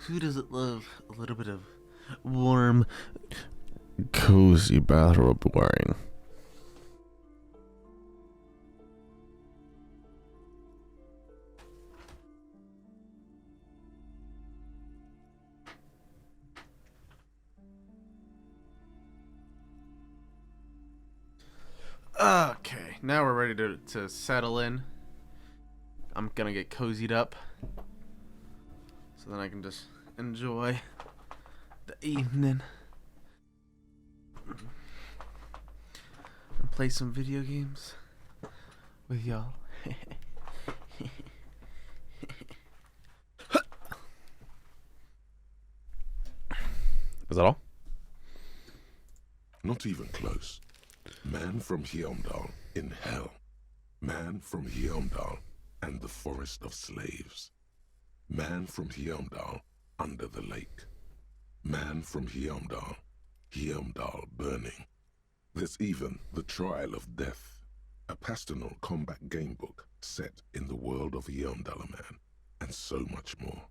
Who doesn't love a little bit of warm, cozy bathrobe wearing? Okay, now we're ready to settle in. I'm gonna get cozied up so then I can just enjoy the evening and play some video games with y'all. Is that all? Not even close. Man from Heimdall in hell. Man from Heimdall and the forest of slaves. Man from Heimdall under the lake. Man from Heimdall, Heimdall burning. There's even The Trial of Death, a pastoral combat game book set in the world of Heimdall man, and so much more.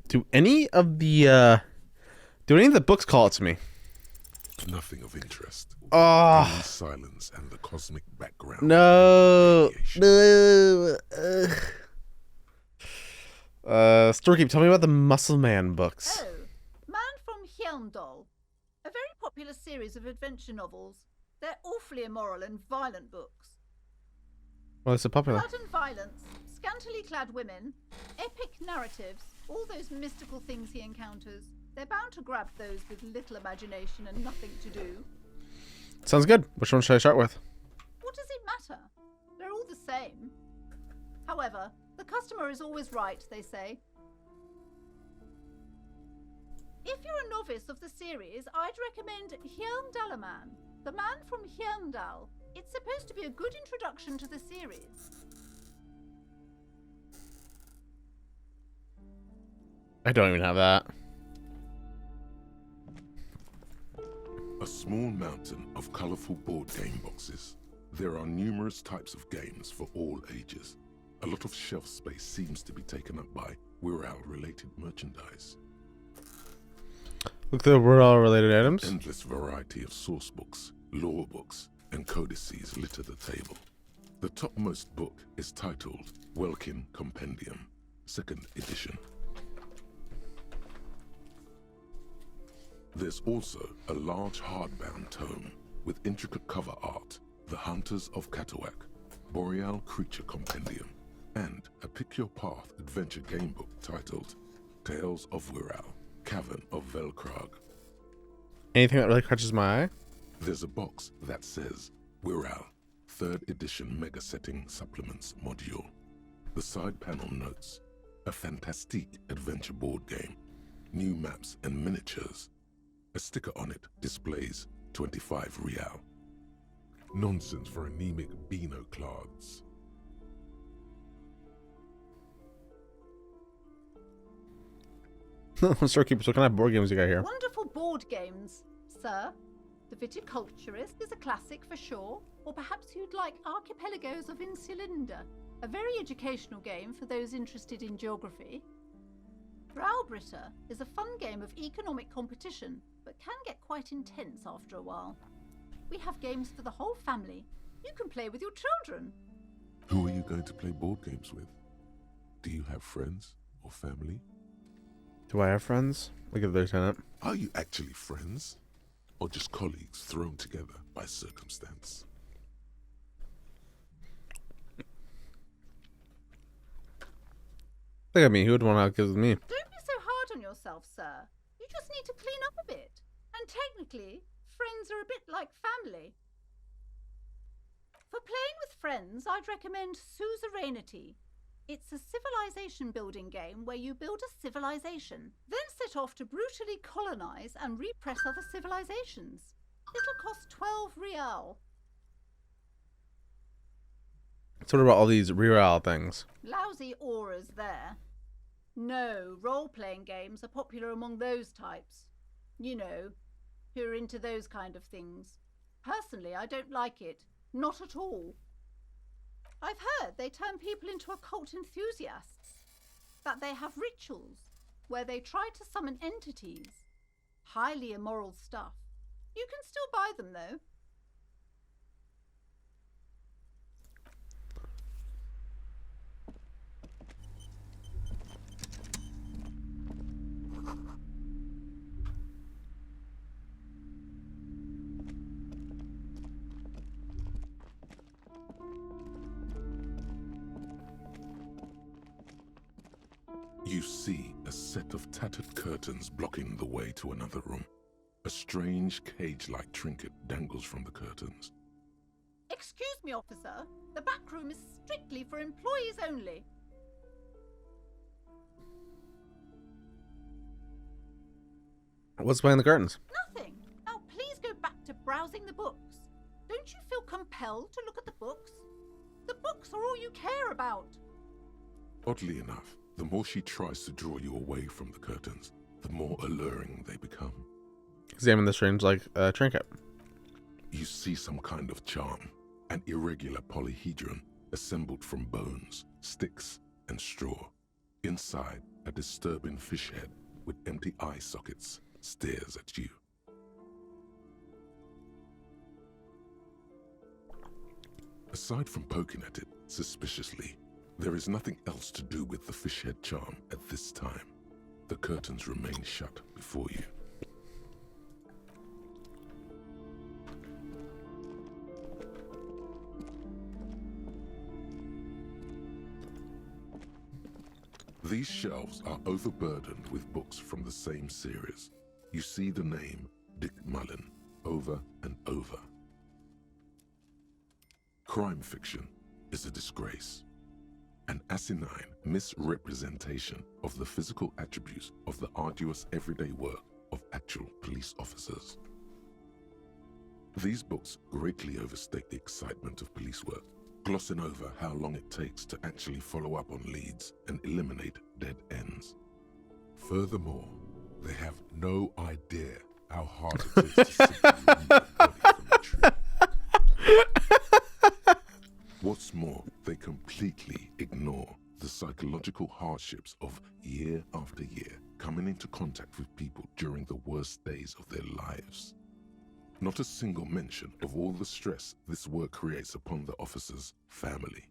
Do any of the books call it to me? Nothing of interest. Oh Only silence and the cosmic background. no! No. Storky, tell me about the Muscle Man books. Oh, Man from Heimdall. A very popular series of adventure novels. They're awfully immoral and violent books. Well, it's so popular. Blood and violence, scantily clad women, epic narratives, all those mystical things he encounters. They're bound to grab those with little imagination and nothing to do. Sounds good. Which one should I start with? What does it matter? They're all the same. However, the customer is always right, they say. If you're a novice of the series, I'd recommend Heimdall, the Man from Heimdall. It's supposed to be a good introduction to the series. I don't even have that. A small mountain of colorful board game boxes. There are numerous types of games for all ages. A lot of shelf space seems to be taken up by Wirral-related merchandise. Look, there were all related items. Endless variety of source books, lore books, and codices litter the table. The topmost book is titled Welkin Compendium, 2nd edition. There's also a large hardbound tome with intricate cover art, The Hunters of Katawak, Boreal Creature Compendium, and a Pick Your Path adventure game book titled Tales of Wirral, Cavern of Velkrag. Anything that really catches my eye? There's a box that says Wirral, 3rd edition Mega Setting Supplements Module. The side panel notes, a fantastique adventure board game, new maps and miniatures. A sticker on it displays 25 real. Nonsense for anemic Beano clods. Storky, so what kind of board games you got here? Wonderful board games, sir. The Viticulturist is a classic for sure. Or perhaps you'd like Archipelagos of Insulinda, a very educational game for those interested in geography. Browbritter is a fun game of economic competition, but can get quite intense after a while. We have games for the whole family. You can play with your children. Who are you going to play board games with? Do you have friends or family? Do I have friends? Look at the lieutenant. Are you actually friends? Or just colleagues thrown together by circumstance? Look at me. Who would want to have kids with me? Don't be so hard on yourself, sir. You just need to clean up a bit. And technically, friends are a bit like family. For playing with friends, I'd recommend Suzerainty. It's a civilization building game where you build a civilization, then set off to brutally colonize and repress other civilizations. It'll cost 12 real. So what about all these reroll things? Lousy auras there. No, role-playing games are popular among those types. You know, who are into those kind of things. Personally, I don't like it. Not at all. I've heard they turn people into occult enthusiasts. That they have rituals where they try to summon entities. Highly immoral stuff. You can still buy them, though. You see a set of tattered curtains blocking the way to another room. A strange cage-like trinket dangles from the curtains. Excuse me, officer. The back room is strictly for employees only. What's behind the curtains? Nothing. Now please go back to browsing the books. Don't you feel compelled to look at the books? The books are all you care about. Oddly enough, the more she tries to draw you away from the curtains, the more alluring they become. Examine the strange, trinket. You see some kind of charm, an irregular polyhedron assembled from bones, sticks, and straw. Inside, a disturbing fish head with empty eye sockets stares at you. Aside from poking at it suspiciously, there is nothing else to do with the fish head charm at this time. The curtains remain shut before you. These shelves are overburdened with books from the same series. You see the name Dick Mullen over and over. Crime fiction is a disgrace. An asinine misrepresentation of the physical attributes of the arduous everyday work of actual police officers. These books greatly overstate the excitement of police work, glossing over how long it takes to actually follow up on leads and eliminate dead ends. Furthermore, they have no idea how hard it is to simply remove the body from the tree. What's more, they completely ignore the psychological hardships of year after year coming into contact with people during the worst days of their lives. Not a single mention of all the stress this work creates upon the officer's family.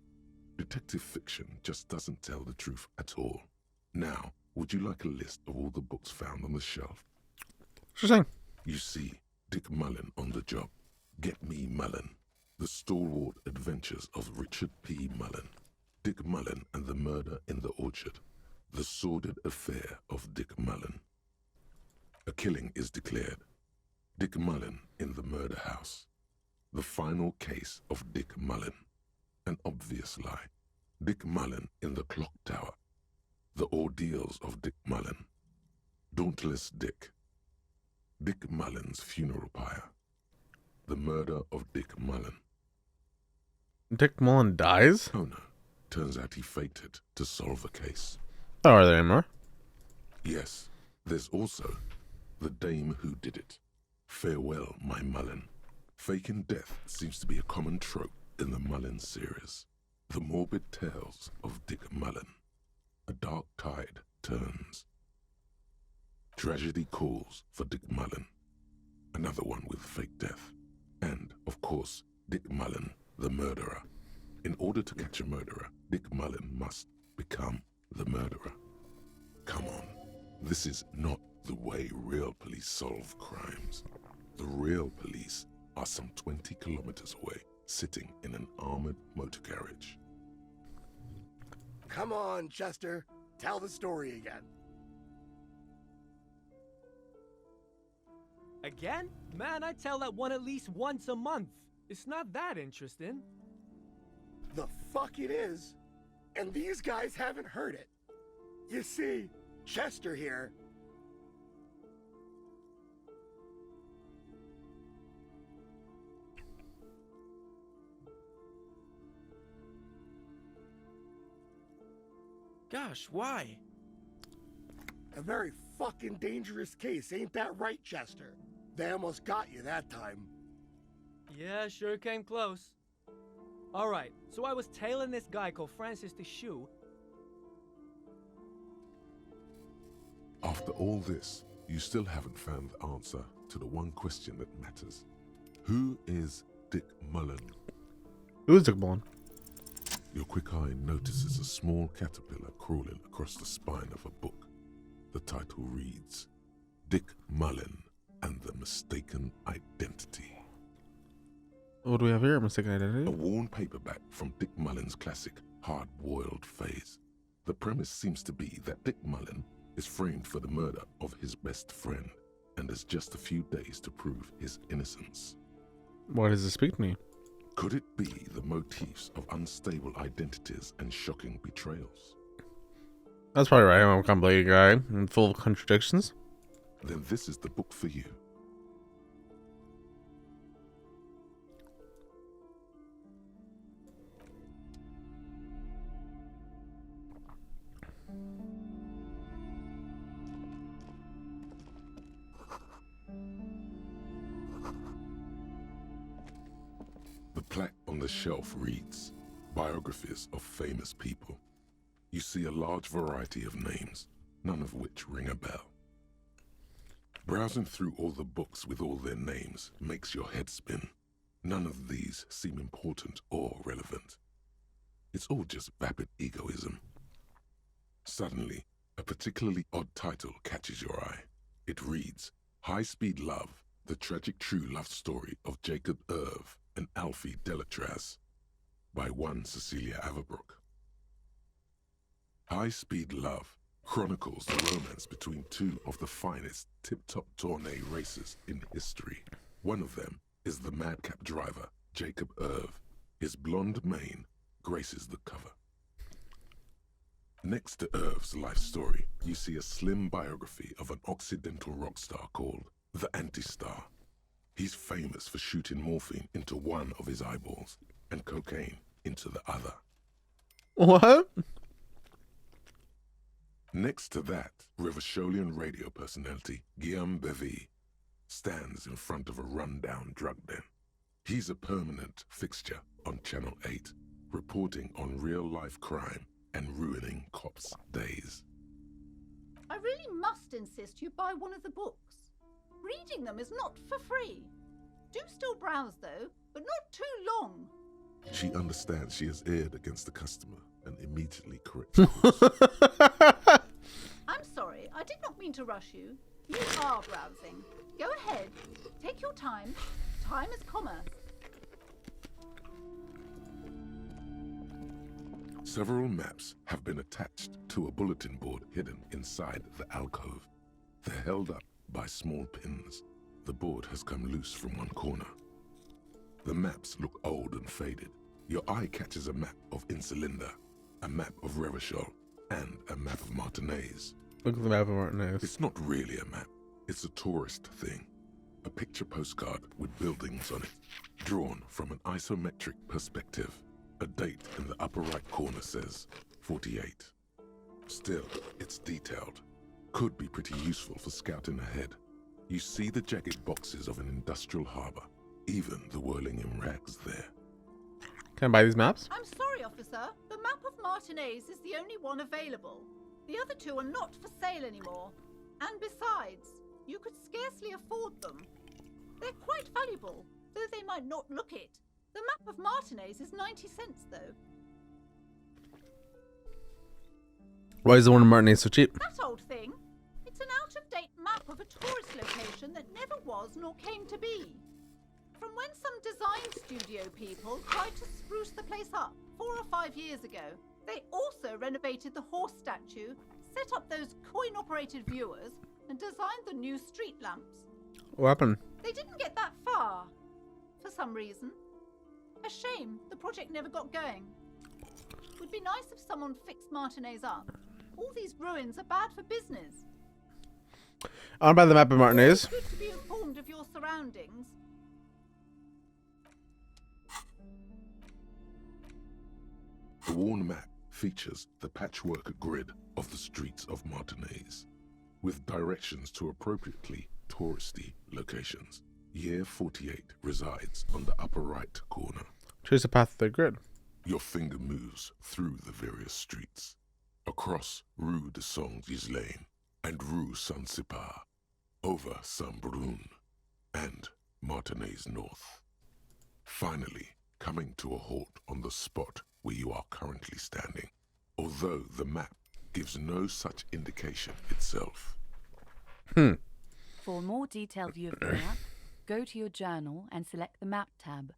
Detective fiction just doesn't tell the truth at all. Now, would you like a list of all the books found on the shelf? Sure thing. You see Dick Mullen on the job. Get Me Mullen. The Stalwart Adventures of Richard P. Mullen. Dick Mullen and the Murder in the Orchard. The Sordid Affair of Dick Mullen. A killing is declared. Dick Mullen in the Murder House. The Final Case of Dick Mullen. An Obvious Lie. Dick Mullen in the Clock Tower. The Ordeals of Dick Mullen. Dauntless Dick. Dick Mullen's Funeral Pyre. The Murder of Dick Mullen. Dick Mullen dies? Oh no. Turns out he faked it to solve a case. Oh, are there any more? Yes. There's also The Dame Who Did It. Farewell, My Mullen. Faking death seems to be a common trope in the Mullen series. The morbid tales of Dick Mullen. A dark tide turns. Tragedy calls for Dick Mullen. Another one with fake death. And, of course, Dick Mullen, the murderer. In order to catch a murderer, Dick Mullen must become the murderer. Come on, this is not the way real police solve crimes. The real police are some 20 kilometers away, sitting in an armored motor carriage. Come on, Chester. Tell the story again. Again? Man, I tell that one at least once a month. It's not that interesting. The fuck it is. And these guys haven't heard it. You see, Chester here. Gosh, why? A very fucking dangerous case, ain't that right, Chester? They almost got you that time. Yeah, sure came close. Alright, so I was tailing this guy called Francis the Shoe. After all this, you still haven't found the answer to the one question that matters. Who is Dick Mullen? Who's Dick Mullen? Your quick eye notices a small caterpillar crawling across the spine of a book. The title reads, Dick Mullen and the Mistaken Identity. What do we have here? Mistaken A identity? worn paperback from Dick Mullen's classic hard-boiled phase. The premise seems to be that Dick Mullen is framed for the murder of his best friend and has just a few days to prove his innocence. Why does it speak to me? Could it be the motifs of unstable identities and shocking betrayals? That's probably right. I'm a complicated guy and full of contradictions. Then this is the book for you. The plaque on the shelf reads, Biographies of Famous People. You see a large variety of names, none of which ring a bell. Browsing through all the books with all their names makes your head spin. None of these seem important or relevant. It's all just vapid egoism. Suddenly, a particularly odd title catches your eye. It reads, High Speed Love, the tragic true love story of Jacob Irv and Alfie Delatraz, by one Cecilia Averbrook. High Speed Love chronicles the romance between two of the finest tip-top tourney racers in history. One of them is the madcap driver, Jacob Irv. His blonde mane graces the cover. Next to Irv's life story, you see a slim biography of an Occidental rock star called the Anti-Star. He's famous for shooting morphine into one of his eyeballs and cocaine into the other. What? Next to that, Rivasholian radio personality Guillaume Bevy stands in front of a rundown drug den. He's a permanent fixture on Channel 8, reporting on real-life crime and ruining cops' days. I really must insist you buy one of the books. Reading them is not for free. Do still browse though, but not too long. She understands she has erred against the customer and immediately corrects. I'm sorry, I did not mean to rush you. You are browsing. Go ahead, take your time. Time is commerce. Several maps have been attached to a bulletin board hidden inside the alcove. They're held up by small pins. The board has come loose from one corner. The maps look old and faded. Your eye catches a map of Insulinda, a map of Revachol, and a map of Martinez. Look at the map of Martinez. It's not really a map. It's a tourist thing. A picture postcard with buildings on it, drawn from an isometric perspective. A date in the upper right corner says 48. Still, it's detailed. Could be pretty useful for scouting ahead. You see the jagged boxes of an industrial harbor, even the whirling in rags there. Can I buy these maps? I'm sorry, officer. The map of Martinez is the only one available. The other two are not for sale anymore. And besides, you could scarcely afford them. They're quite valuable, though they might not look it. The map of Martinez is 90 cents, though. Why is the one in Martinez so cheap? That old thing. It's an out-of-date map of a tourist location that never was nor came to be. From when some design studio people tried to spruce the place up 4 or 5 years ago. They also renovated the horse statue, set up those coin-operated viewers, and designed the new street lamps. What happened? They didn't get that far, for some reason. A shame the project never got going. Would be nice if someone fixed Martinez up. All these ruins are bad for business. I want to buy the map of Martinez. It's good to be informed of your surroundings. The worn map features the patchwork grid of the streets of Martinez, with directions to appropriately touristy locations. Year 48 resides on the upper right corner. Trace the path of the grid. Your finger moves through the various streets, across Rue de Saint-Ghislain and Rue Saint-Cypar, over Saint-Brun and Martinez North. Finally, coming to a halt on the spot where you are currently standing, although the map gives no such indication itself. For a more detailed view of the map, go to your journal and select the Map tab.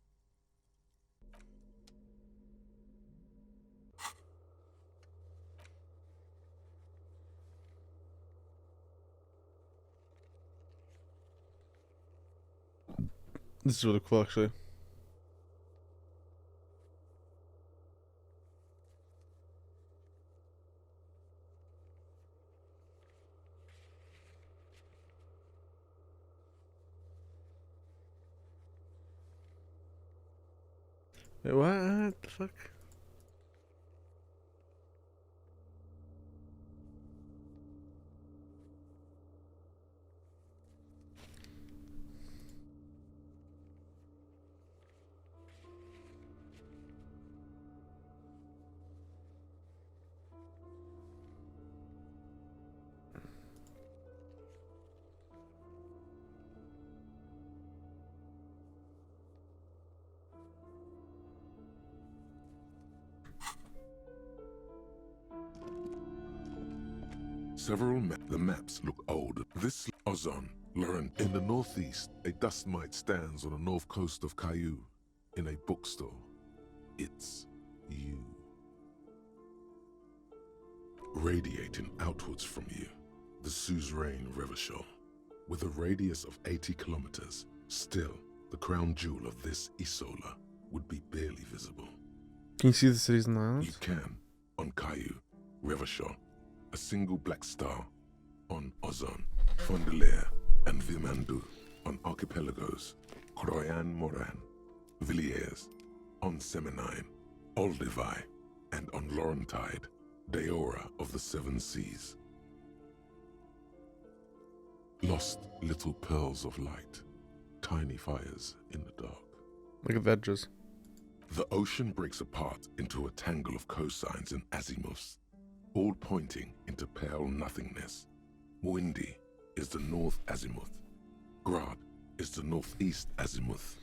This is really cool, actually. Wait, what the fuck? The maps look old. This Ozon, Laurent. In the northeast, a dust mite stands on the north coast of Caillou in a bookstore. It's you. Radiating outwards from you, the suzerain Revachol. With a radius of 80 kilometers, still, the crown jewel of this Isola would be barely visible. Can you see the cities and the You islands? can, on Caillou, Revachol, a single black star, on Ozon, Fondelier, and Vilmandu, on archipelagos, Croyan Moran, Villiers, on Seminine, Olduvai, and on Laurentide, Deora of the Seven Seas. Lost little pearls of light, tiny fires in the dark. Look at the edges. The ocean breaks apart into a tangle of cosines and azimuths, all pointing into pale nothingness. Windy is the north azimuth. Grad is the northeast azimuth.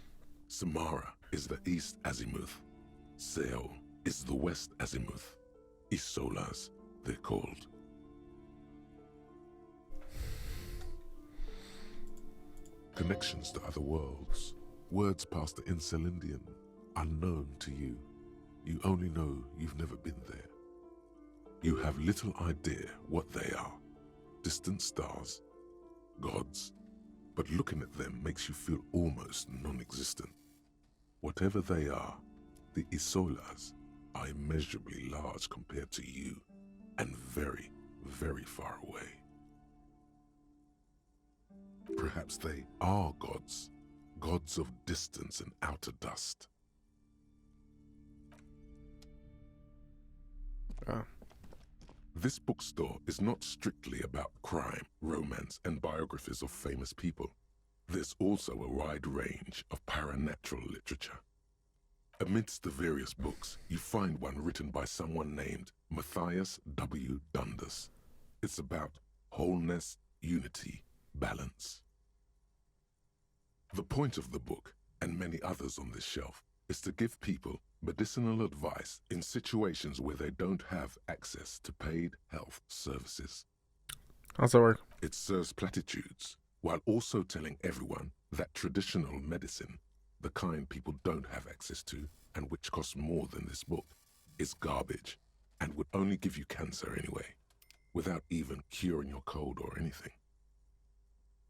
Samara is the east azimuth. Seol is the west azimuth. Isolas, they're called. Connections to other worlds. Words past the Incelindian, unknown to you. You only know you've never been there. You have little idea what they are. Distant stars, gods, but looking at them makes you feel almost non-existent. Whatever they are, the Isolas are immeasurably large compared to you, and very, very far away. Perhaps they are gods, gods of distance and outer dust. Oh. This bookstore is not strictly about crime, romance, and biographies of famous people. There's also a wide range of paranatural literature. Amidst the various books, you find one written by someone named Matthias W. Dundas. It's about wholeness, unity, balance. The point of the book, and many others on this shelf, is to give people medicinal advice in situations where they don't have access to paid health services. How's that work? It serves platitudes, while also telling everyone that traditional medicine, the kind people don't have access to, and which costs more than this book, is garbage, and would only give you cancer anyway, without even curing your cold or anything.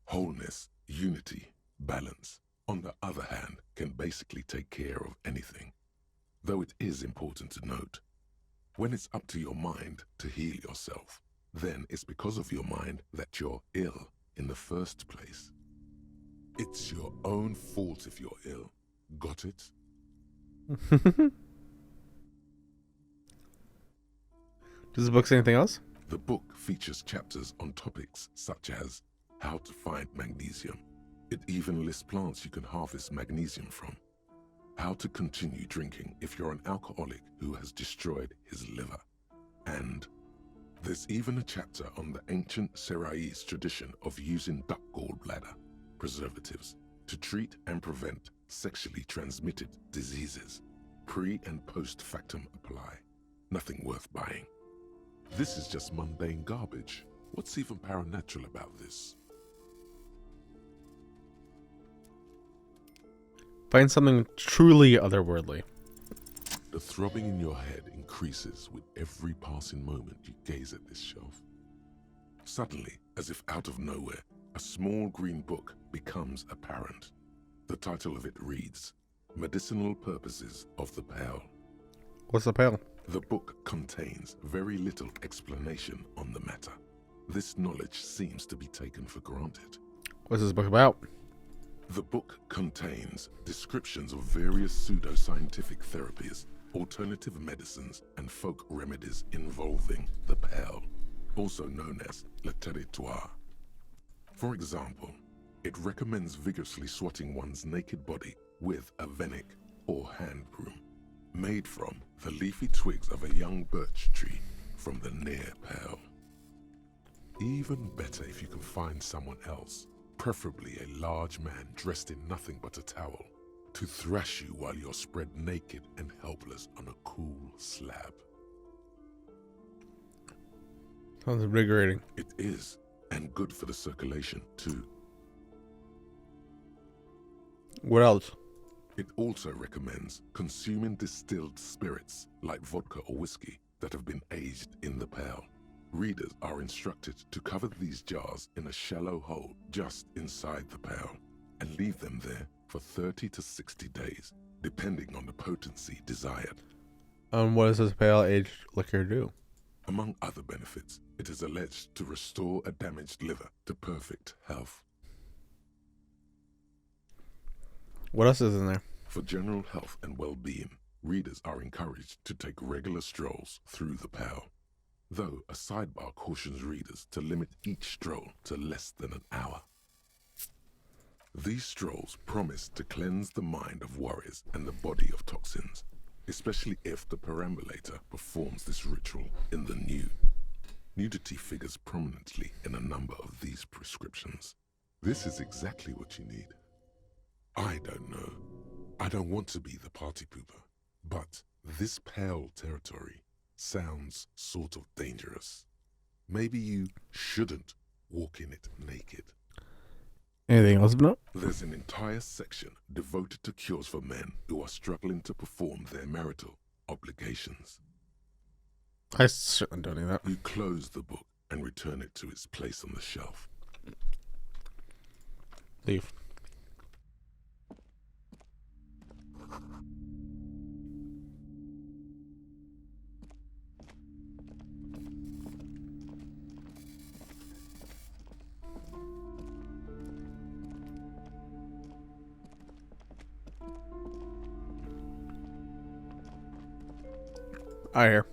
Wholeness, unity, balance, on the other hand, can basically take care of anything. Though it is important to note, when it's up to your mind to heal yourself, then it's because of your mind that you're ill in the first place. It's your own fault if you're ill. Got it? Does the book say anything else? The book features chapters on topics such as how to find magnesium. It even lists plants you can harvest magnesium from, how to continue drinking if you're an alcoholic who has destroyed his liver. And there's even a chapter on the ancient Seraïs tradition of using duck gallbladder preservatives to treat and prevent sexually transmitted diseases. Pre and post factum apply. Nothing worth buying. This is just mundane garbage. What's even paranatural about this? Find something truly otherworldly. The throbbing in your head increases with every passing moment you gaze at this shelf. Suddenly, as if out of nowhere, a small green book becomes apparent. The title of it reads, Medicinal Purposes of the Pale. What's the pale? The book contains very little explanation on the matter. This knowledge seems to be taken for granted. What's this book about? The book contains descriptions of various pseudoscientific therapies, alternative medicines, and folk remedies involving the pale, also known as le territoire. For example, it recommends vigorously swatting one's naked body with a venik or hand broom, made from the leafy twigs of a young birch tree from the near pale. Even better if you can find someone else, preferably a large man dressed in nothing but a towel, to thrash you while you're spread naked and helpless on a cool slab. Sounds invigorating. It is, and good for the circulation too. What else? It also recommends consuming distilled spirits like vodka or whiskey that have been aged in the pale. Readers are instructed to cover these jars in a shallow hole just inside the pale and leave them there for 30 to 60 days, depending on the potency desired. What does this pale aged liquor do? Among other benefits, it is alleged to restore a damaged liver to perfect health. What else is in there? For general health and well-being, readers are encouraged to take regular strolls through the pale, though a sidebar cautions readers to limit each stroll to less than an hour. These strolls promise to cleanse the mind of worries and the body of toxins, especially if the perambulator performs this ritual in the nude. Nudity figures prominently in a number of these prescriptions. This is exactly what you need. I don't know. I don't want to be the party pooper, but this pale territory sounds sort of dangerous. Maybe you shouldn't walk in it naked. Anything else of note? There's an entire section devoted to cures for men who are struggling to perform their marital obligations. I certainly don't need that. You close the book and return it to its place on the shelf. Leave. I hear.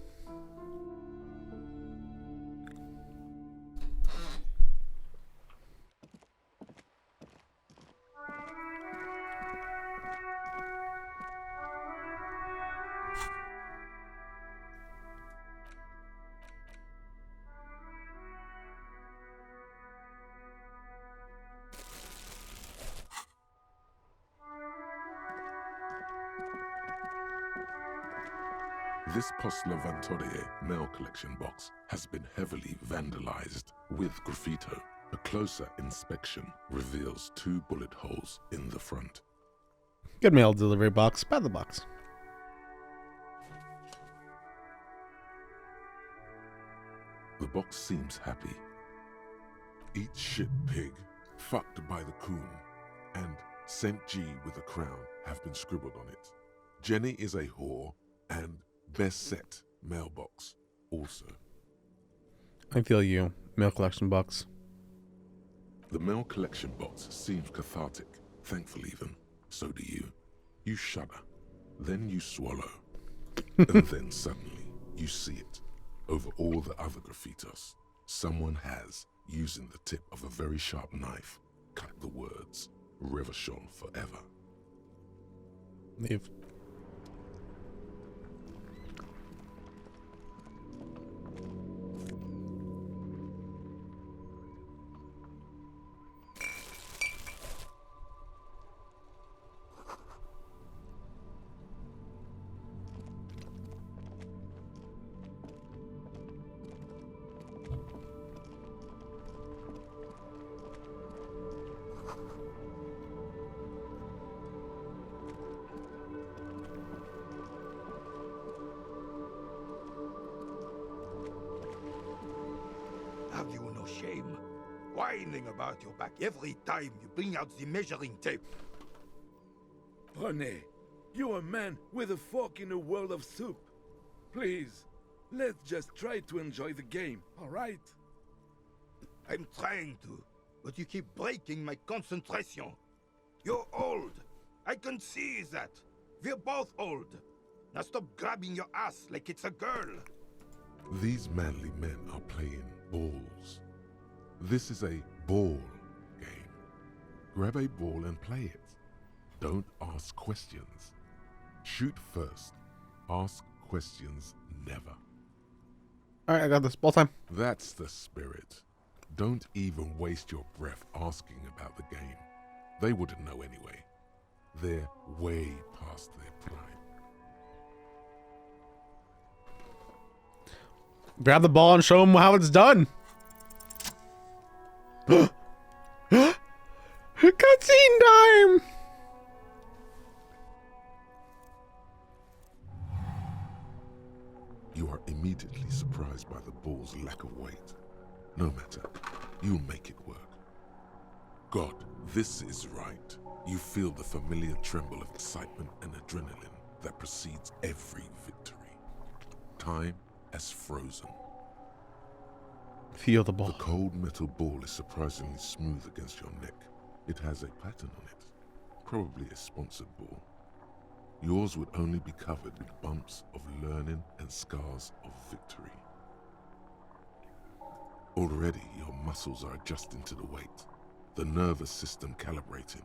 This Postlovantorie mail collection box has been heavily vandalized with graffito. A closer inspection reveals 2 bullet holes in the front. Good mail delivery box. By the box. The box seems happy. Eat shit pig, fucked by the coon, and St. G with a crown have been scribbled on it. Jenny is a whore, and best set mailbox also. I feel you. Mail collection box. The mail collection box seems cathartic, thankful even. So do you. You shudder, then you swallow, and then suddenly you see it. Over all the other graffitos, someone has, using the tip of a very sharp knife, cut the words, Reverchon forever. Leave. no shame. Whining about your back every time you bring out the measuring tape. René, you're a man with a fork in a world of soup. Please, let's just try to enjoy the game, alright? I'm trying to, but you keep breaking my concentration. You're old. I can see that. We're both old. Now stop grabbing your ass like it's a girl. These manly men are playing balls. This is a ball game. Grab a ball and play it. Don't ask questions. Shoot first. Ask questions never. Alright, I got this. Ball time. That's the spirit. Don't even waste your breath asking about the game. They wouldn't know anyway. They're way past their prime. Grab the ball and show them how it's done. Cutscene time! You are immediately surprised by the ball's lack of weight. No matter, you'll make it work. God, this is right. You feel the familiar tremble of excitement and adrenaline that precedes every victory. Time has frozen. Feel the ball. The cold metal ball is surprisingly smooth against your neck. It has a pattern on it, probably a sponsored ball. Yours would only be covered with bumps of learning and scars of victory. Already your muscles are adjusting to the weight, the nervous system calibrating,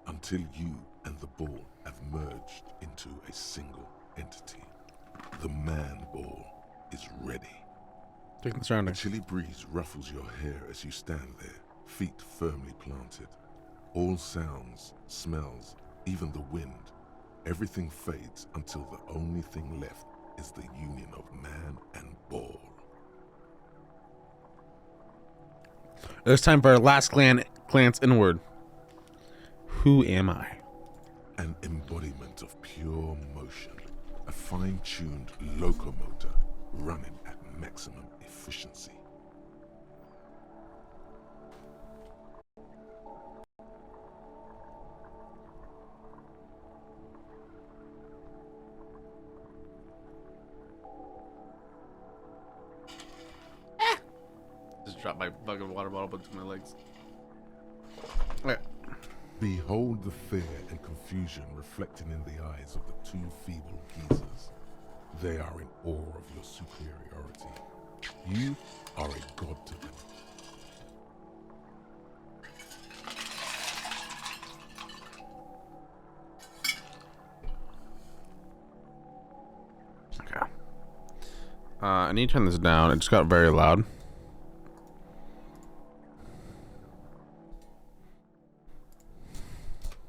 until you and the ball have merged into a single entity. The man ball is ready. Taking the A surrounding. chilly breeze ruffles your hair as you stand there, feet firmly planted. All sounds, smells, even the wind, everything fades until the only thing left is the union of man and ball. It's time for our last glance inward. Who am I? An embodiment of pure motion, a fine-tuned locomotor running at maximum efficiency. Just drop my fucking water bottle between my legs. Alright. Behold the fear and confusion reflecting in the eyes of the two feeble geezers. They are in awe of your superiority. You are a god to them. Okay. I need to turn this down. It just got very loud.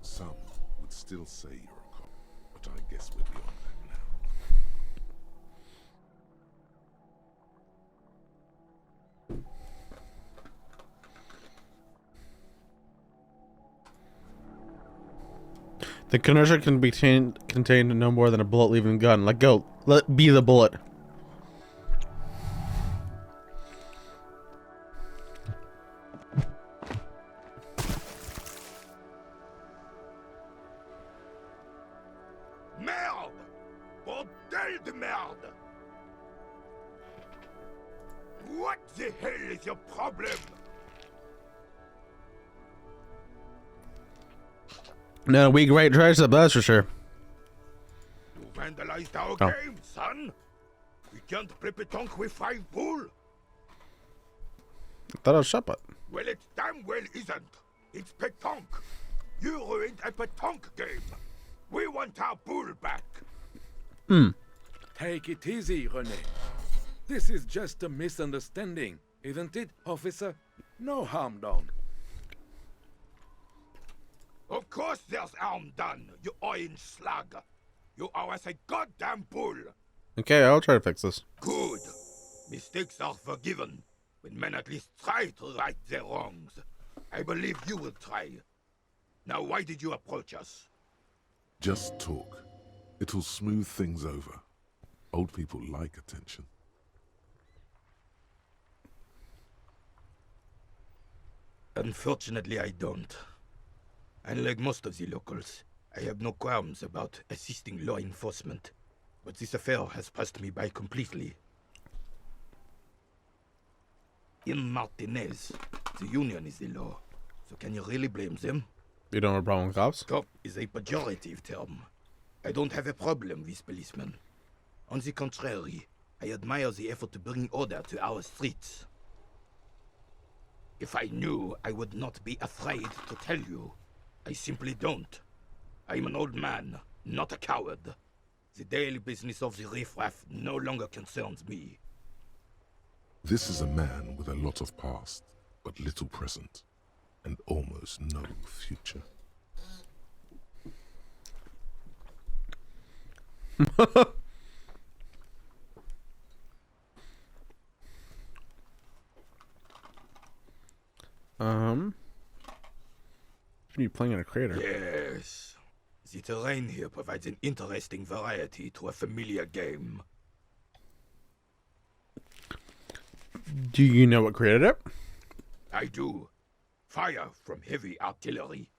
Some would still say you're a cop, but I guess we're beyond that now. The converter can be contained no more than a bullet leaving the gun. Let go. Let be the bullet. Merde! Bordel de merde! What the hell is your problem? No, we great treasure, that's for sure. You vandalized our Oh. game, son! We can't play pétanque with 5 bull! I thought I was shot, but Well, it damn well isn't. It's pétanque. You ruined a pétanque game. We want our bull back. Take it easy, René. This is just a misunderstanding, isn't it, officer? No harm done. Of course there's harm done, you orange slug. You owe us a goddamn bull. okay, I'll try to fix this. Good. Mistakes are forgiven when men at least try to right their wrongs. I believe you will try. Now, why did you approach us? Just talk. It'll smooth things over. Old people like attention. Unfortunately, I don't. Unlike most of the locals, I have no qualms about assisting law enforcement. But this affair has passed me by completely. In Martinez, the union is the law. So can you really blame them? You don't have a problem with cops? Cop is a pejorative term. I don't have a problem with policemen. On the contrary, I admire the effort to bring order to our streets. If I knew, I would not be afraid to tell you. I simply don't. I'm an old man, not a coward. The daily business of the riffraff no longer concerns me. This is a man with a lot of past, but little present, and almost no future. Are you playing in a crater? Yes. The terrain here provides an interesting variety to a familiar game. Do you know what created it? I do. Fire from heavy artillery.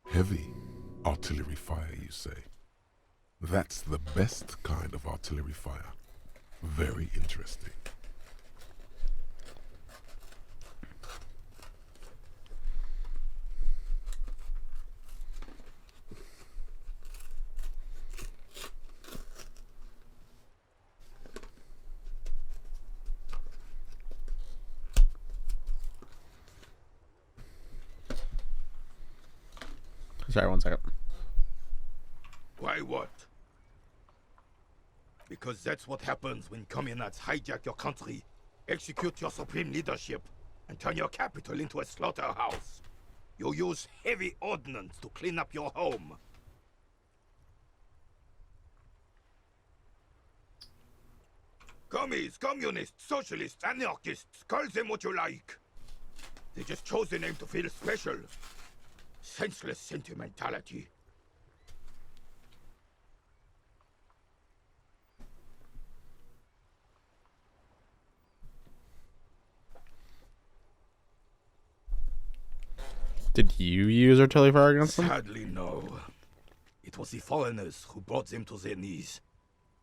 Heavy artillery fire, you say? That's the best kind of artillery fire. Very interesting. Sorry, 1 second. Why what? Because that's what happens when communists hijack your country, execute your supreme leadership, and turn your capital into a slaughterhouse. You use heavy ordnance to clean up your home. Commies, communists, socialists, anarchists, call them what you like. They just chose the name to feel special. Senseless sentimentality. Did you use artillery fire against them? Sadly, no. It was the foreigners who brought them to their knees.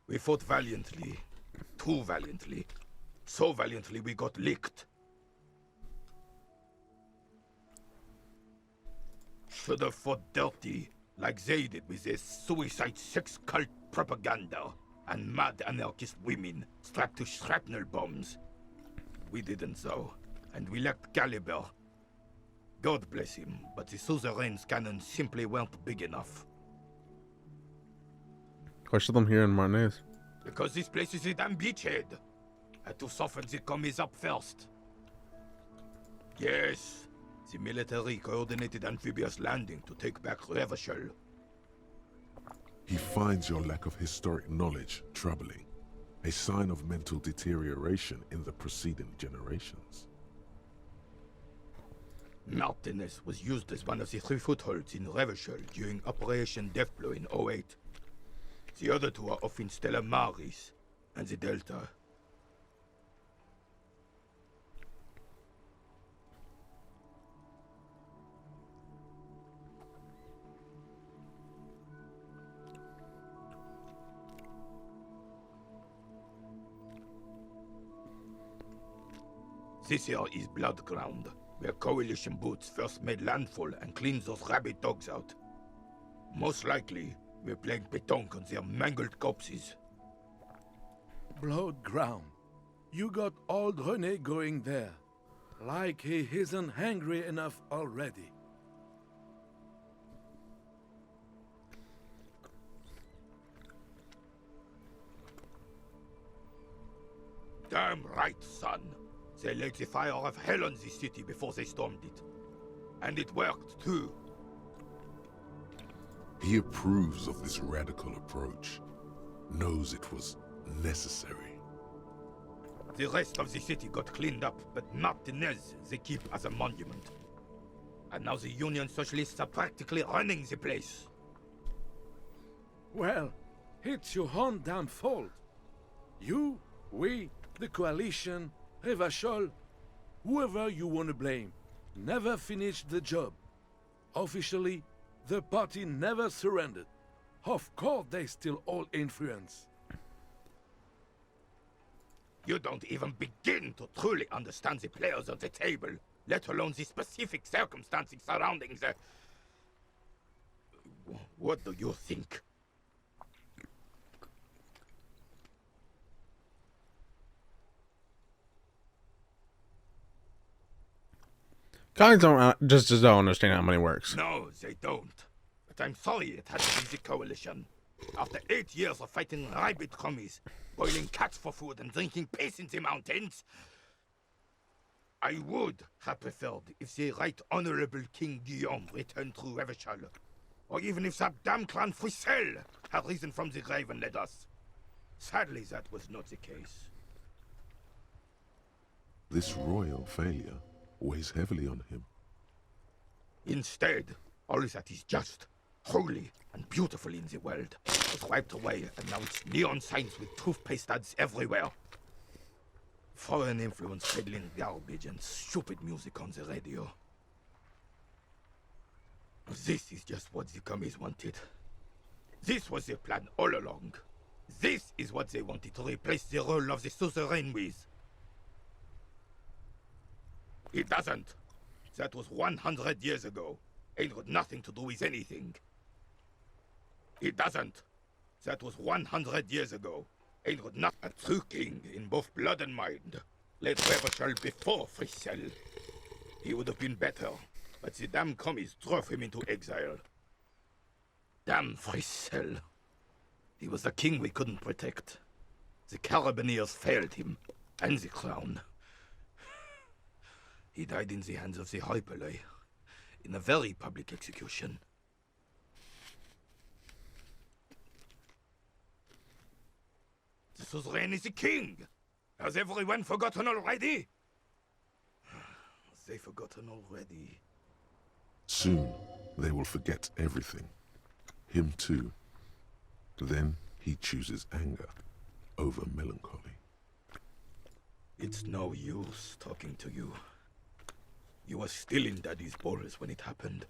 We fought valiantly. Too valiantly. So valiantly we got licked. Should have fought dirty, like they did with their suicide sex cult propaganda and mad anarchist women strapped to shrapnel bombs. We didn't though, and we lacked caliber. God bless him, but the suzerain's cannons simply weren't big enough. Why should them here in Martinez? Because this place is a damn beachhead. Had to soften the commies up first. Yes, the military coordinated amphibious landing to take back Revachol. He finds your lack of historic knowledge troubling, a sign of mental deterioration in the preceding generations. Martinez was used as one of the 3 footholds in Revachol during Operation Deathblow in 08. The other 2 are off in Stella Maris and the Delta. This here is Blood Ground, where Coalition boots first made landfall and cleaned those rabid dogs out. Most likely, we're playing pétanque on their mangled corpses. Blood ground. You got old René going there. Like he isn't hungry enough already. Damn right, son. They laid the fire of hell on the city before they stormed it. And it worked, too. He approves of this radical approach, knows it was necessary. The rest of the city got cleaned up, but Martinez they keep as a monument. And now the Union Socialists are practically running the place. Well, it's your own damn fault. You, we, the Coalition, Revachol, whoever you want to blame. never finished the job. Officially, the party never surrendered. Of course, they still hold influence. You don't even begin to truly understand the players on the table, let alone the specific circumstances surrounding the... What do you think? Guys don't just don't understand how money works. No, they don't. But I'm sorry it had to be the coalition. After 8 years of fighting rabid commies, boiling cats for food and drinking piss in the mountains, I would have preferred if the Right Honorable King Guillaume returned through Revachol, or even if that damn clan Frissel had risen from the grave and led us. Sadly, that was not the case. This royal failure weighs heavily on him. Instead, all that is just, holy, and beautiful in the world was wiped away, and now it's neon signs with toothpaste ads everywhere. Foreign influence peddling garbage and stupid music on the radio. This is just what the commies wanted. This was their plan all along. This is what they wanted to replace the role of the suzerain with. It doesn't. That was 100 years ago. Ain't got nothing to do with anything. It doesn't. That was 100 years ago. Ain't got nothing. A true king in both blood and mind. Led Revachol before Frissel. He would have been better, but the damn commies drove him into exile. Damn Frissel. He was the king we couldn't protect. The Carabineers failed him, and the crown. He died in the hands of the Hyperlay, in a very public execution. The suzerain is the king! Has everyone forgotten already? They've forgotten already. Soon, they will forget everything. Him too. Then he chooses anger over melancholy. It's no use talking to you. You were still in Daddy's balls when it happened.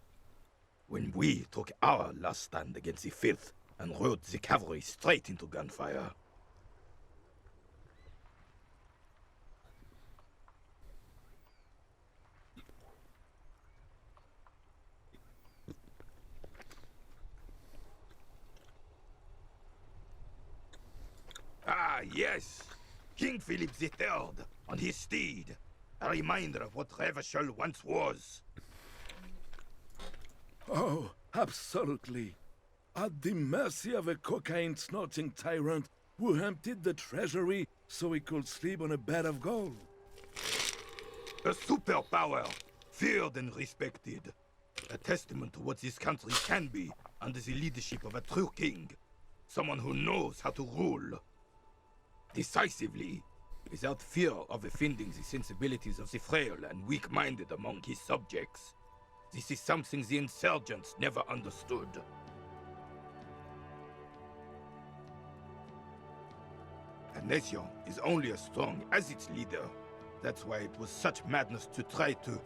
When we took our last stand against the Fifth and rode the cavalry straight into gunfire. Ah, yes! King Philip III on his steed. A reminder of what Revachol once was. Oh, absolutely. At the mercy of a cocaine-snorting tyrant who emptied the treasury so he could sleep on a bed of gold. A superpower, feared and respected. A testament to what this country can be under the leadership of a true king. Someone who knows how to rule. Decisively, without fear of offending the sensibilities of the frail and weak-minded among his subjects. This is something the insurgents never understood. A nation is only as strong as its leader. That's why it was such madness to try to...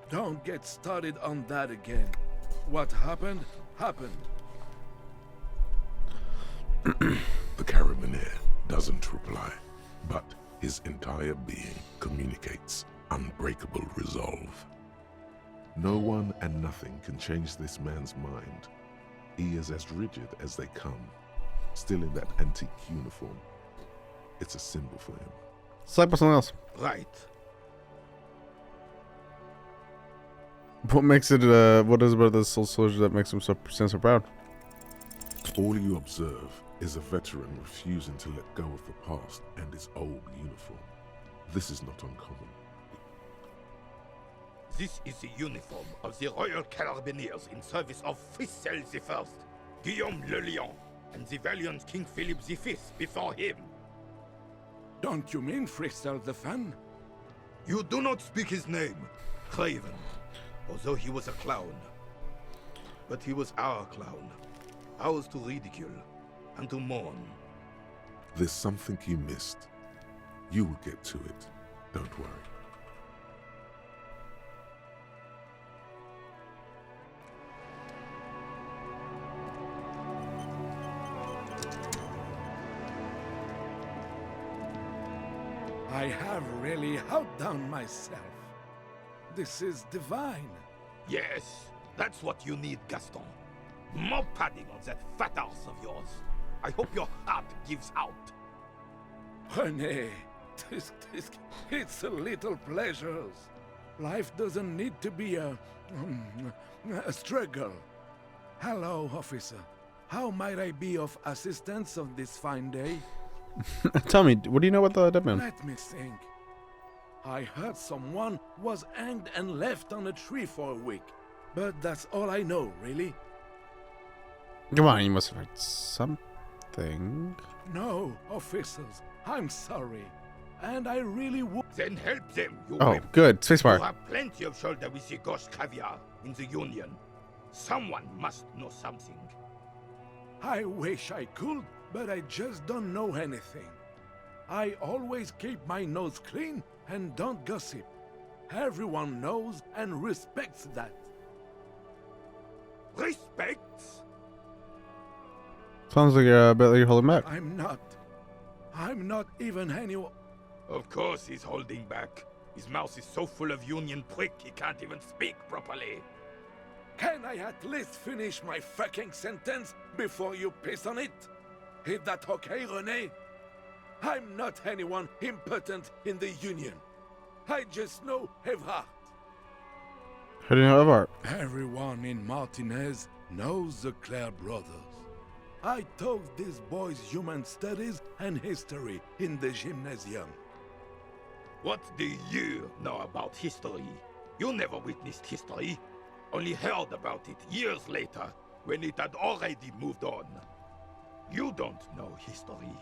Don't get started on that again. What happened, happened. The Carabineer doesn't reply, but his entire being communicates unbreakable resolve. No one and nothing can change this man's mind. He is as rigid as they come, still in that antique uniform. It's a symbol for him. Slap with something else. Right. What makes it, what is about this soul soldier that makes him stand so proud? All you observe is a veteran refusing to let go of the past and his old uniform. This is not uncommon. This is the uniform of the Royal Carabineers in service of Frissel I, Guillaume le Lion, and the valiant King Philip V before him. Don't you mean Frissel the Fan? You do not speak his name, Craven, although he was a clown. But he was our clown, ours to ridicule and to mourn. There's something you missed. You will get to it. Don't worry. I have really outdone myself. This is divine. Yes, that's what you need, Gaston. More padding on that fat arse of yours. I hope your heart gives out. René, it's a little pleasures. Life doesn't need to be a struggle. Hello, officer. How might I be of assistance on this fine day? Tell me, what do you know about the dead man? Let me think. I heard someone was hanged and left on a tree for a week. But that's all I know, really. Come on, you must have heard something. No, officers, I'm sorry. And I really would. Then help them, you Oh, wimp. good. You Spacebar. have plenty of shoulder with the ghost caviar in the Union. Someone must know something. I wish I could, but I just don't know anything. I always keep my nose clean and don't gossip. Everyone knows and respects that. Respects? Sounds like a bit like you're holding back. I'm not even anyone. Of course he's holding back. His mouth is so full of Union prick he can't even speak properly. Can I at least finish my fucking sentence before you piss on it? Is that okay, René? I'm not anyone important in the Union. I just know Evrard. How do you know Evrard? Everyone in Martinez knows the Clare brothers. I taught these boys human studies and history in the gymnasium. What do you know about history? You never witnessed history. Only heard about it years later, when it had already moved on. You don't know history.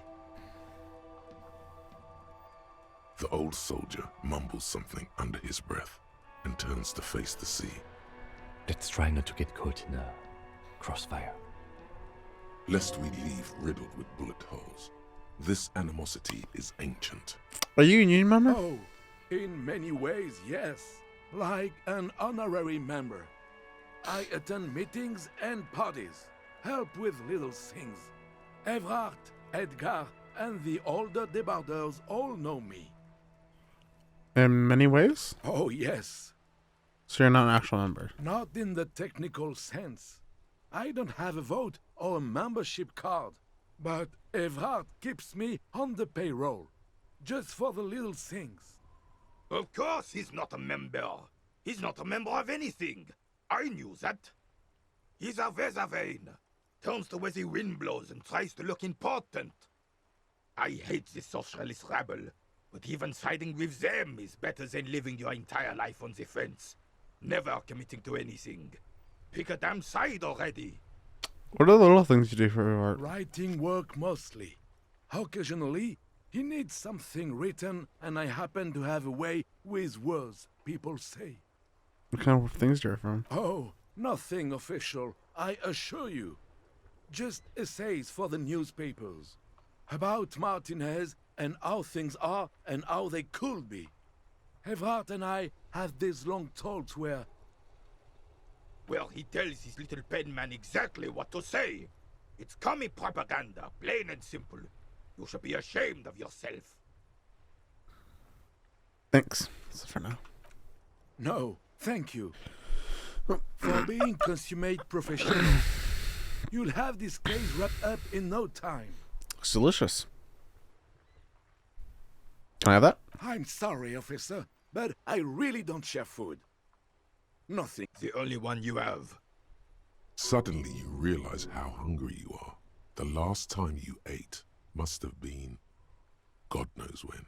The old soldier mumbles something under his breath and turns to face the sea. Let's try not to get caught in a crossfire. Lest we leave riddled with bullet holes. This animosity is ancient. Are you a Union member? Oh, in many ways, yes. Like an honorary member. I attend meetings and parties, help with little things. Evrard, Edgar, and the older debarders all know me. In many ways? Oh, yes. So you're not an actual member? Not in the technical sense. I don't have a vote or a membership card. But Evrard keeps me on the payroll, just for the little things. Of course he's not a member. He's not a member of anything. I knew that. He's a Weservein. Turns to where the wind blows and tries to look important. I hate the socialist rabble, but even siding with them is better than living your entire life on the fence. Never committing to anything. Pick a damn side already. What are the little things you do for Evrard? Writing work mostly. Occasionally, he needs something written, and I happen to have a way with words, people say. What kind of things do you write from? Oh, nothing official, I assure you. Just essays for the newspapers. About Martinez and how things are and how they could be. Evrard and I have these long talks where... Well, he tells his little pen man exactly what to say. It's commie propaganda, plain and simple. You should be ashamed of yourself. Thanks. That's it for now. No, thank you. For being consummate professional. You'll have this case wrapped up in no time. Looks delicious. Can I have that? I'm sorry, officer, but I really don't share food. Nothing. The only one you have. Suddenly you realize how hungry you are. The last time you ate must have been God knows when.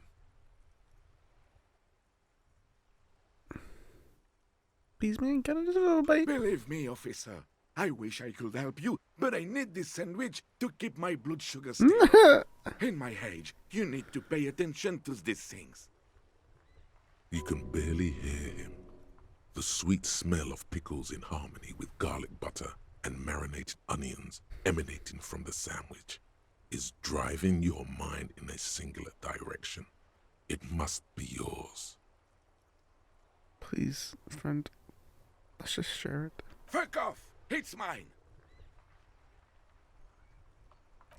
Please, man, get a little bite. Believe me, officer. I wish I could help you, but I need this sandwich to keep my blood sugar stable. In my age, you need to pay attention to these things. You can barely hear him. The sweet smell of pickles in harmony with garlic butter and marinated onions emanating from the sandwich is driving your mind in a singular direction. It must be yours. Please, friend. Let's just share it. Fuck off! It's mine!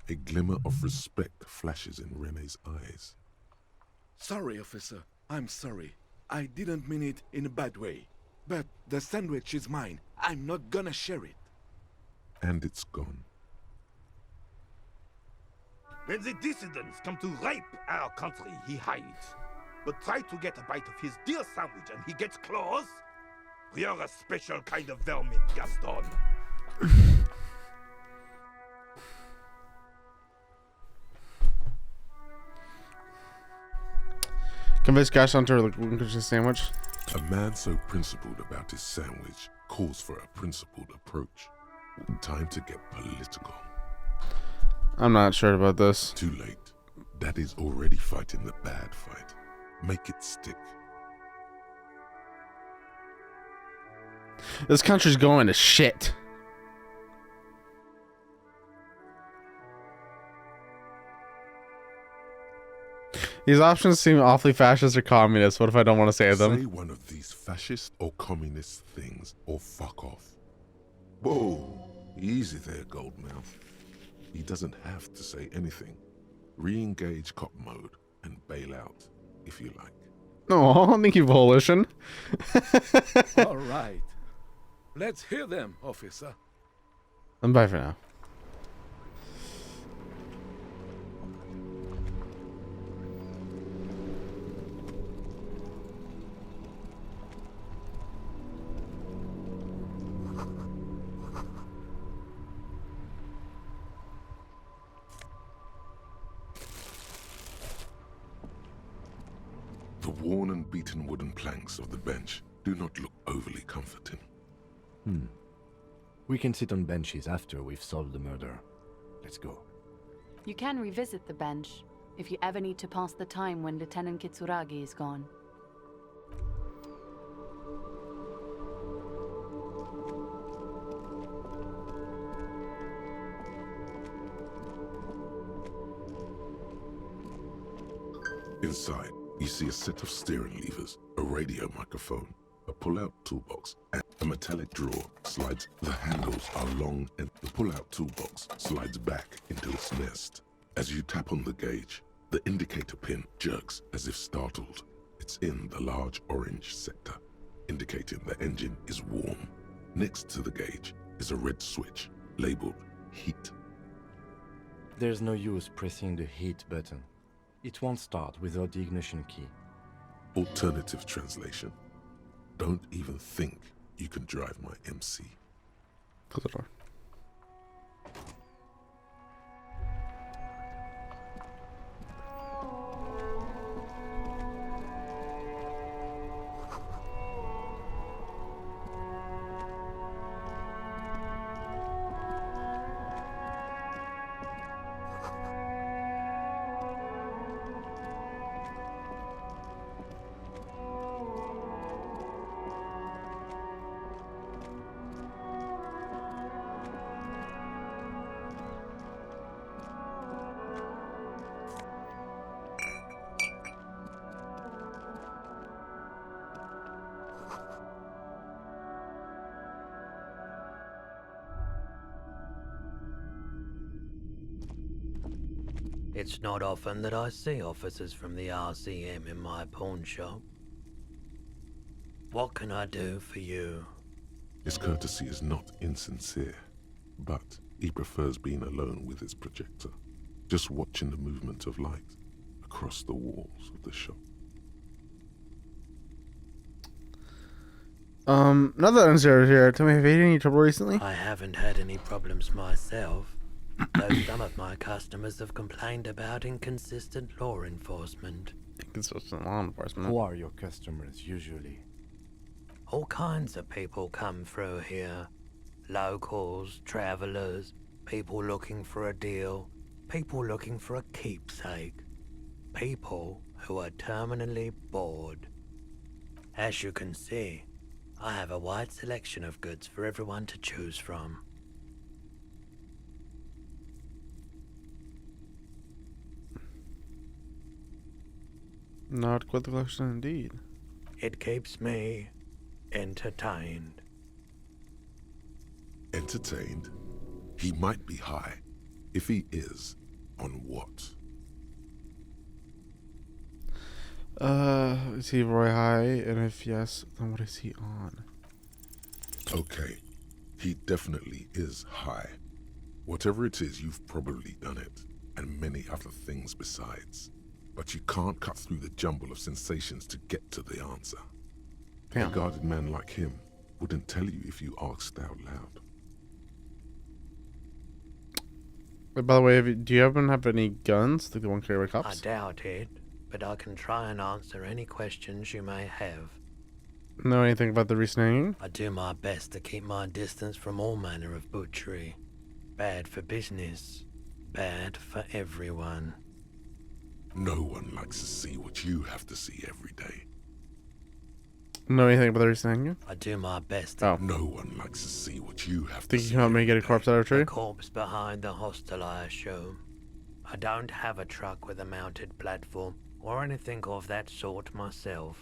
A glimmer of respect flashes in René's eyes. Sorry, officer. I'm sorry. I didn't mean it in a bad way. But the sandwich is mine. I'm not gonna share it. And it's gone. When the dissidents come to rape our country, he hides. But try to get a bite of his dear sandwich and he gets claws? You're a special kind of vermin, Gaston. Convince Gaston to relinquish the sandwich. A man so principled about his sandwich calls for a principled approach. Time to get political. I'm not sure about this. Too late. Daddy's already fighting the bad fight. Make it stick. This country's going to shit. These options seem awfully fascist or communist. What if I don't want to say them? Say one of these fascist or communist things or fuck off. Whoa, easy there, Goldmouth. He doesn't have to say anything. Re-engage cop mode and bail out, if you like. Oh, thank you, Volition. All right. Let's hear them, officer. And bye for now. The worn and beaten wooden planks of the bench do not look overly comforting. We can sit on benches after we've solved the murder. Let's go. You can revisit the bench if you ever need to pass the time when Lieutenant Kitsuragi is gone. Inside, you see a set of steering levers, a radio microphone, a pull-out toolbox, and a metallic drawer slides. The handles are long and the pull-out toolbox slides back into its nest. As you tap on the gauge, the indicator pin jerks as if startled. It's in the large orange sector, indicating the engine is warm. Next to the gauge is a red switch labeled heat. There's no use pressing the heat button. It won't start without the ignition key. Alternative translation. Don't even think you can drive my MC. Close the door. It's not often that I see officers from the RCM in my pawn shop. What can I do for you? His courtesy is not insincere, but he prefers being alone with his projector, just watching the movement of light across the walls of the shop. Now that I'm here, tell me, have you had any trouble recently? I haven't had any problems myself, though some of my customers have complained about inconsistent law enforcement. Inconsistent law enforcement? Who are your customers usually? All kinds of people come through here. Locals, travelers, people looking for a deal, people looking for a keepsake, people who are terminally bored. As you can see, I have a wide selection of goods for everyone to choose from. Not quite the collection indeed. It keeps me entertained. Entertained? He might be high. If he is, on what? Is he Roy High? And if yes, then what is he on? Okay, he definitely is high. Whatever it is, you've probably done it, and many other things besides. But you can't cut through the jumble of sensations to get to the answer. Damn. A guarded man like him wouldn't tell you if you asked out loud. By the way, do you happen to have any guns? Like the one carried by I cops? doubt it, but I can try and answer any questions you may have. Know anything about the recent hanging? I do my best to keep my distance from all manner of butchery. Bad for business, bad for everyone. No one likes to see what you have to see every day. Know anything about the recent hanging? I do my best to... Oh. No one likes to see what you have to Think see. you can help me get a corpse out of a tree? The corpse behind the hostel, I assume. I don't have a truck with a mounted platform or anything of that sort myself.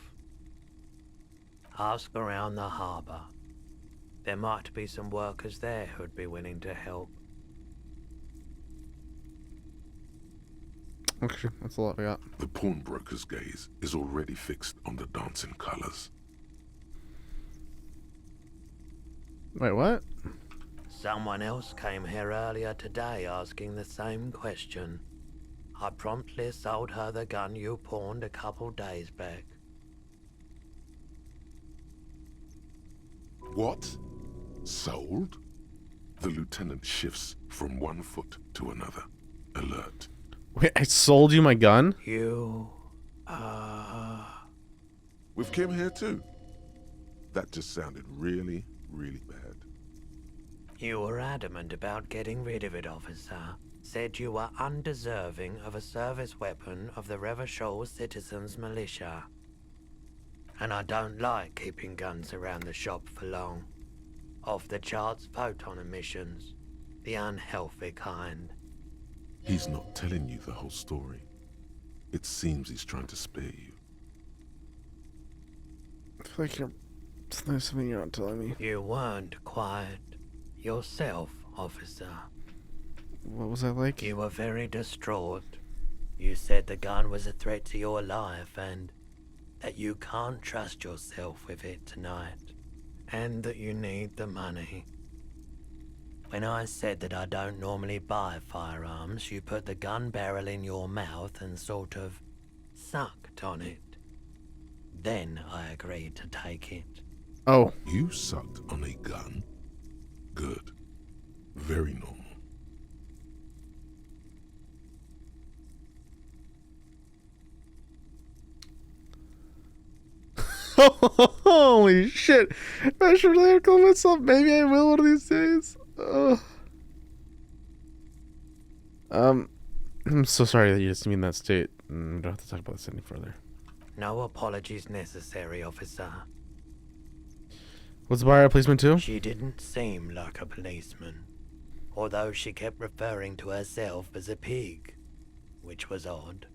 Ask around the harbour. There might be some workers there who'd be willing to help. Okay, that's a lot I got. The pawnbroker's gaze is already fixed on the dancing colors. Wait, what? Someone else came here earlier today asking the same question. I promptly sold her the gun you pawned a couple days back. What? Sold? The lieutenant shifts from one foot to another, alert. Wait, I sold you my gun? With Kim here too. That just sounded really, really bad. You were adamant about getting rid of it, officer. Said you were undeserving of a service weapon of the Revachol Citizens Militia. And I don't like keeping guns around the shop for long. Off the charts photon emissions. The unhealthy kind. He's not telling you the whole story. It seems he's trying to spare you. I feel like there's something you're not telling me. You weren't quiet yourself, officer. What was I like? You were very distraught. You said the gun was a threat to your life and that you can't trust yourself with it tonight, and that you need the money. When I said that I don't normally buy firearms, you put the gun barrel in your mouth and sort of sucked on it. Then I agreed to take it. Oh. You sucked on a gun? Good. Very normal. Holy shit. I should really kill myself. Maybe I will one of these days. I'm so sorry that you just mean that state. We don't have to talk about this any further. No apologies necessary, officer. Was the buyer a policeman too? She didn't seem like a policeman, although she kept referring to herself as a pig, which was odd.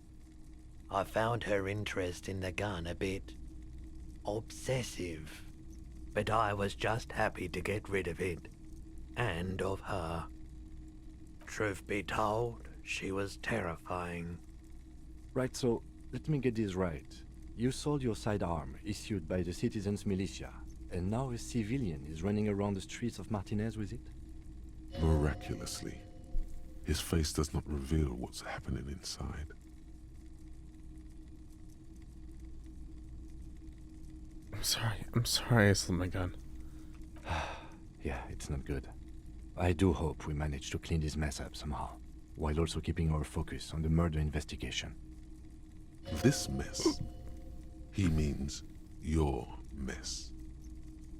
I found her interest in the gun a bit obsessive, but I was just happy to get rid of it, and of her. Truth be told, she was terrifying. Right, so let me get this right. You sold your sidearm, issued by the Citizens Militia, and now a civilian is running around the streets of Martinez with it? Miraculously, his face does not reveal what's happening inside. I'm sorry I sold my gun. Yeah, it's not good. I do hope we manage to clean this mess up somehow, while also keeping our focus on the murder investigation. This mess? He means your mess.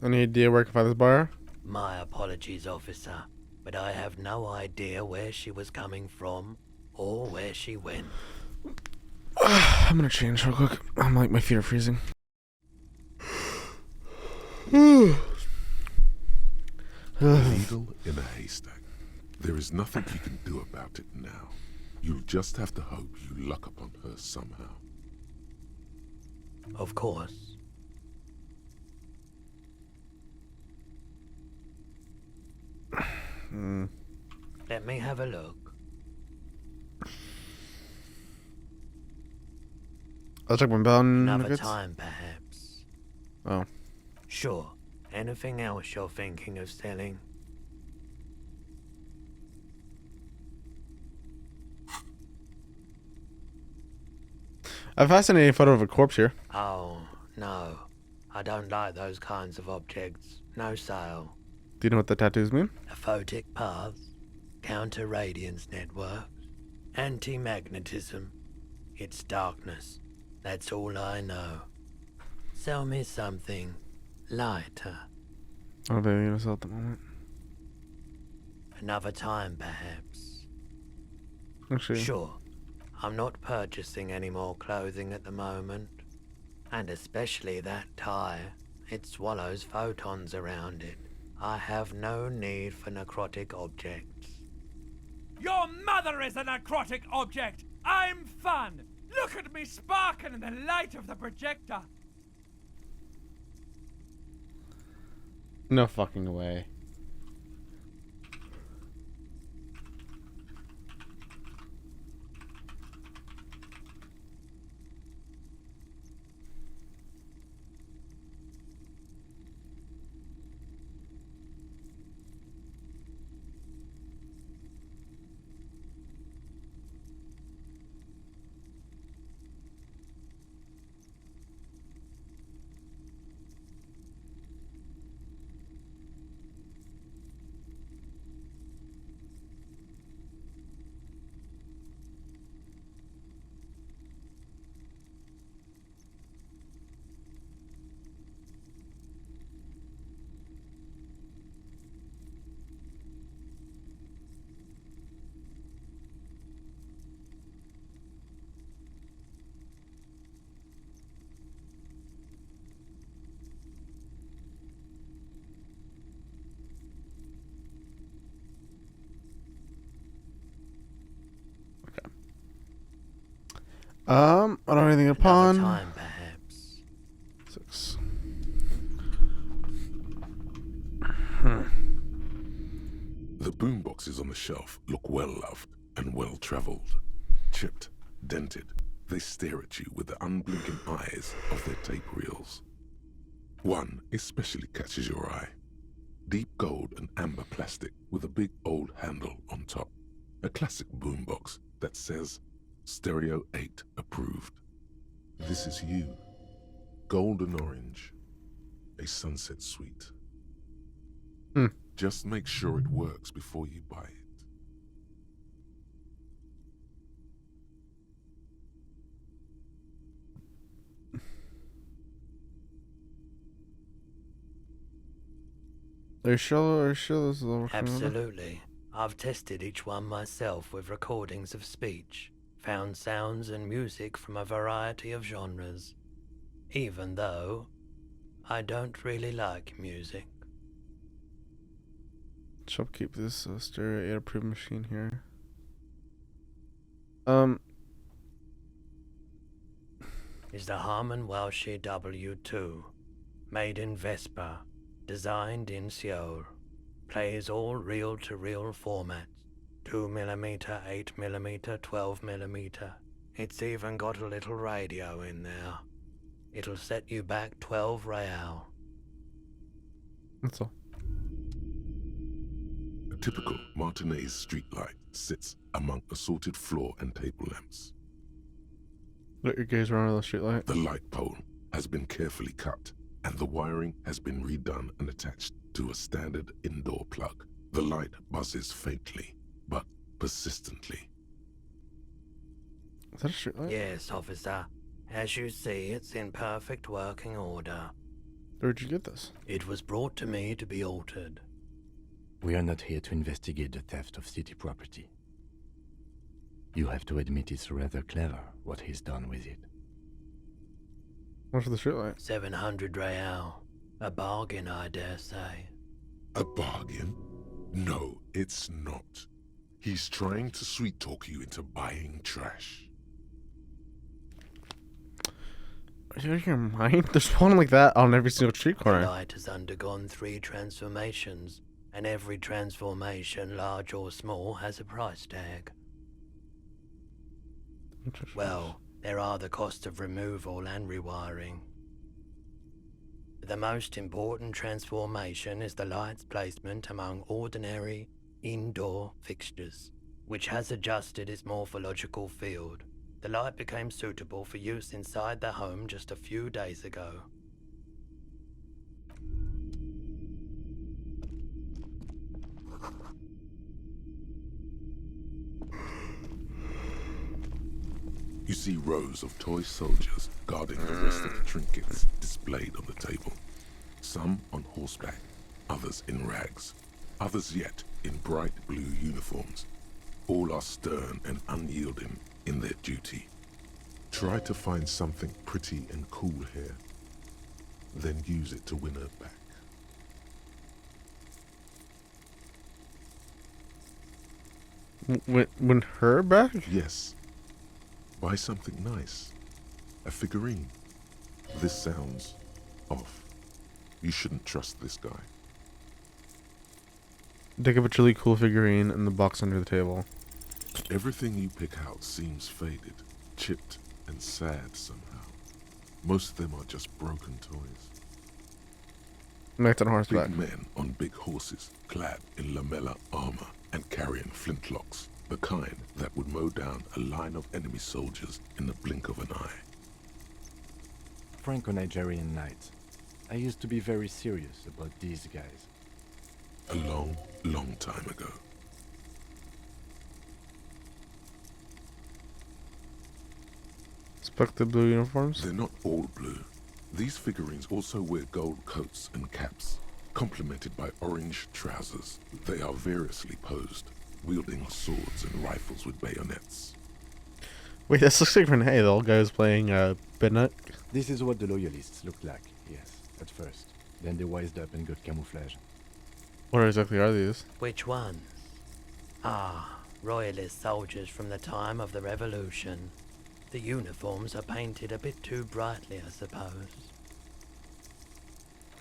Any idea where I can find this buyer? My apologies, officer, but I have no idea where she was coming from or where she went. I'm gonna change real quick. I'm like, my feet are freezing. Needle in a haystack. There is nothing you can do about it now. You'll just have to hope you luck upon her somehow. Of course. Let me have a look. I'll check my bone Another nuggets. time, perhaps. Oh. Sure. Anything else you're thinking of selling? A fascinating photo of a corpse here. Oh, no. I don't like those kinds of objects. No sale. Do you know what the tattoos mean? Aphotic paths, counter-radiance networks, anti-magnetism. It's darkness. That's all I know. Sell me something lighter. Oh, they're gonna sell at the moment. Another time, perhaps. Actually, Sure. I'm not purchasing any more clothing at the moment. And especially that tie. It swallows photons around it. I have no need for necrotic objects. Your mother is a necrotic object! I'm fun! Look at me sparkle in the light of the projector! no fucking way. I don't have anything to pawn. Another time, perhaps. 6. The boomboxes on the shelf look well-loved and well-traveled. Chipped, dented, they stare at you with the unblinking eyes of their tape reels. One especially catches your eye. Deep gold and amber plastic with a big old handle on top. A classic boombox that says, Stereo 8 approved. This is you. Golden orange. A sunset suite. Just make sure it works before you buy it. Are you sure this is the working order? Absolutely. I've tested each one myself with recordings of speech, found sounds and music from a variety of genres, even though I don't really like music. Shop keep this stereo 8 approved machine here. Is the Harman Welsh W2, made in Vespa, designed in Seoul, plays all reel-to-reel formats, 2mm, 8mm, 12mm. It's even got a little radio in there. It'll set you back 12 real. That's all. A typical Martinez streetlight sits among assorted floor and table lamps. Let your gaze around the street light. The light pole has been carefully cut, and the wiring has been redone and attached to a standard indoor plug. The light buzzes faintly, but persistently. Is that a street light? Yes, officer. As you see, it's in perfect working order. Where'd you get this? It was brought to me to be altered. We are not here to investigate the theft of city property. You have to admit it's rather clever what he's done with it. What's the street light? 700 real. A bargain, I dare say. A bargain? No, it's not. He's trying to sweet-talk you into buying trash. Are you out of your mind? There's one like that on every single street The corner. light has undergone 3 transformations, and every transformation, large or small, has a price tag. Well, There are the cost of removal and rewiring. The most important transformation is the light's placement among ordinary indoor fixtures, which has adjusted its morphological field. The light became suitable for use inside the home just a few days ago. You see rows of toy soldiers guarding the rest of the trinkets displayed on the table. Some on horseback, others in rags, others yet in bright blue uniforms. All are stern and unyielding in their duty. Try to find something pretty and cool here, then use it to win her back. Win her back? Yes. Buy something nice. A figurine. This sounds off. You shouldn't trust this guy. Dig up a really cool figurine in the box under the table. Everything you pick out seems faded, chipped, and sad somehow. Most of them are just broken toys. Knights on horseback. Big men on big horses, clad in lamella armor and carrying flintlocks, the kind that would mow down a line of enemy soldiers in the blink of an eye. Franco-Nigerian knight. I used to be very serious about these guys. A long, long time ago. Inspect the blue uniforms. They're not all blue. These figurines also wear gold coats and caps, complemented by orange trousers. They are variously posed, wielding swords and rifles with bayonets. Wait, this looks like Renee, the old guy who's playing Bennett. This is what the loyalists looked like, yes, at first. Then they wised up and got camouflage. What exactly are these? Which ones? Ah, royalist soldiers from the time of the Revolution. The uniforms are painted a bit too brightly, I suppose.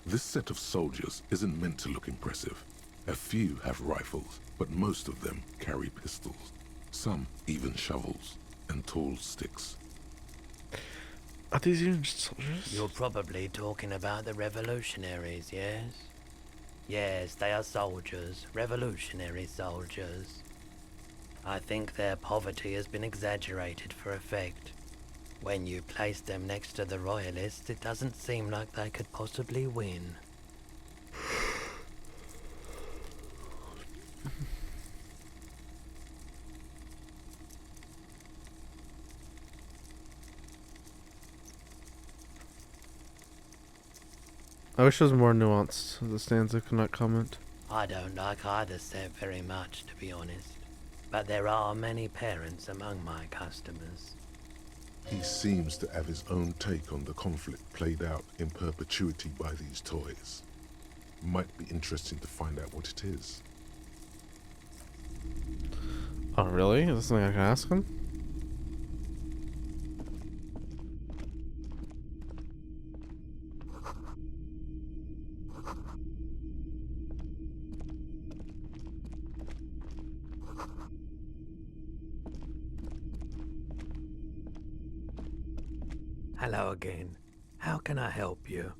This set of soldiers isn't meant to look impressive. A few have rifles, but most of them carry pistols. Some even shovels and tall sticks. Are these even soldiers? You're probably talking about the revolutionaries, yes? Yes, they are soldiers, revolutionary soldiers. I think their poverty has been exaggerated for effect. When you place them next to the royalists, it doesn't seem like they could possibly win. I wish it was more nuanced. The stanza could not comment. I don't like either set very much, to be honest. But there are many parents among my customers. He seems to have his own take on the conflict played out in perpetuity by these toys. Might be interesting to find out what it is. Oh, really? Is this something I can ask him? Hello again. How can I help you?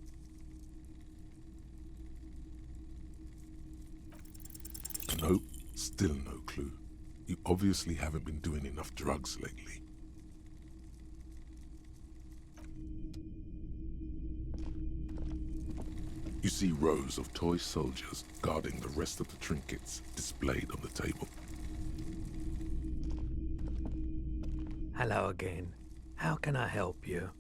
Nope, still no clue. You obviously haven't been doing enough drugs lately. You see rows of toy soldiers guarding the rest of the trinkets displayed on the table. Hello again. How can I help you?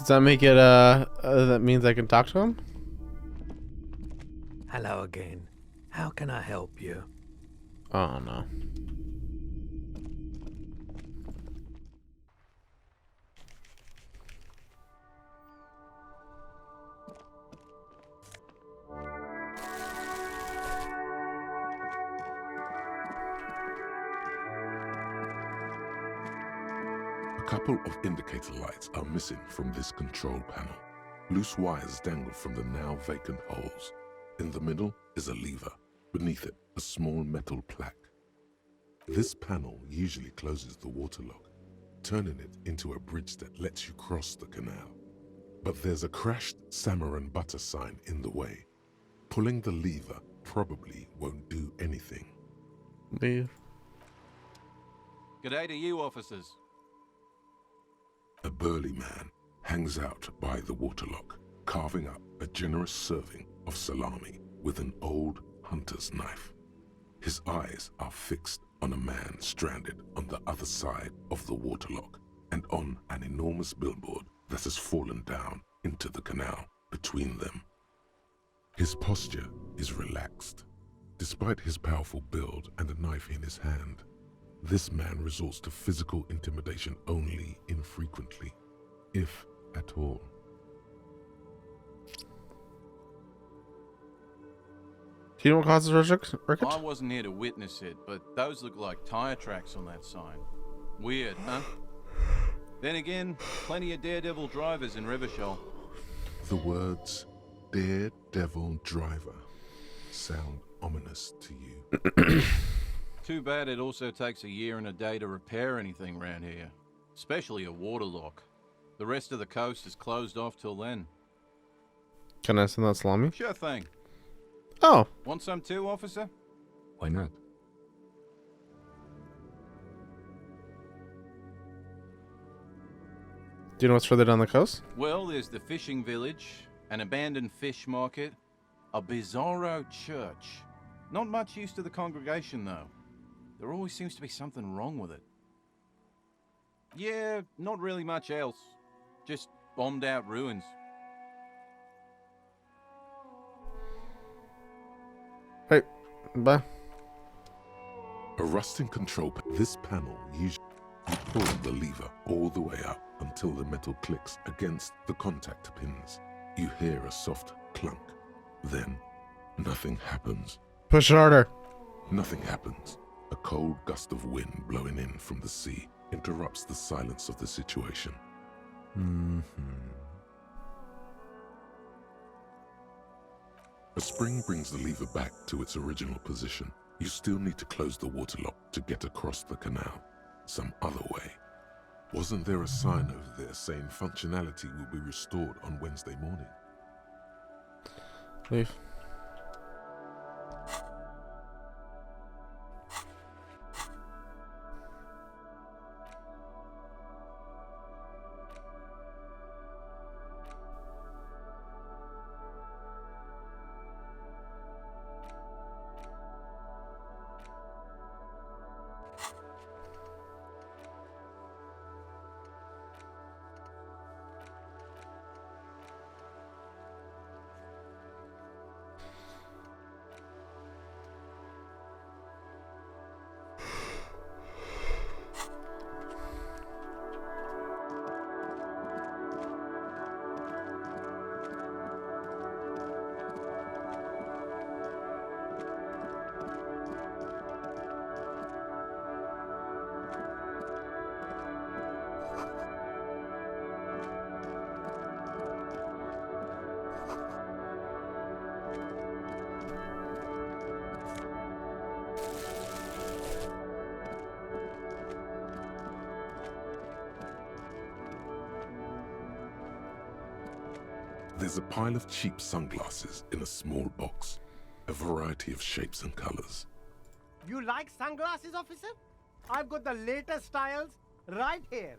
Does that make it, that means I can talk to him? Hello again. How can I help you? Oh, no. A couple of indicator lights are missing from this control panel. Loose wires dangle from the now vacant holes. In the middle is a lever. Beneath it, a small metal plaque. This panel usually closes the waterlock, turning it into a bridge that lets you cross the canal. But there's a crashed salmon and butter sign in the way. Pulling the lever probably won't do anything. Leave. G'day to you, officers. A burly man hangs out by the waterlock, carving up a generous serving of salami with an old hunter's knife. His eyes are fixed on a man stranded on the other side of the waterlock and on an enormous billboard that has fallen down into the canal between them. His posture is relaxed. Despite his powerful build and a knife in his hand, this man resorts to physical intimidation only infrequently, if at all. Do you know what causes wreckage? I wasn't here to witness it, but those look like tire tracks on that sign. Weird, huh? Then again, plenty of daredevil drivers in Rivershoal. The words daredevil driver sound ominous to you. Too bad it also takes a year and a day to repair anything around here. Especially a waterlock. The rest of the coast is closed off till then. Can I send that salami? Sure thing. Oh. Want some too, officer? Why not? Do you know what's further down the coast? Well, there's the fishing village, an abandoned fish market, a bizarro church. Not much use to the congregation, though. There always seems to be something wrong with it. Yeah, not really much else. Just bombed out ruins. Hey, bye. A rusting control this panel usually pull the lever all the way up until the metal clicks against the contact pins. You hear a soft clunk. Then, nothing happens. Push harder. Nothing happens. A cold gust of wind blowing in from the sea interrupts the silence of the situation. A spring brings the lever back to its original position. You still need to close the waterlock to get across the canal. Some other way. Wasn't there a sign over there saying functionality will be restored on Wednesday morning? Leave. There's a pile of cheap sunglasses in a small box, a variety of shapes and colors. You like sunglasses, officer? I've got the latest styles right here.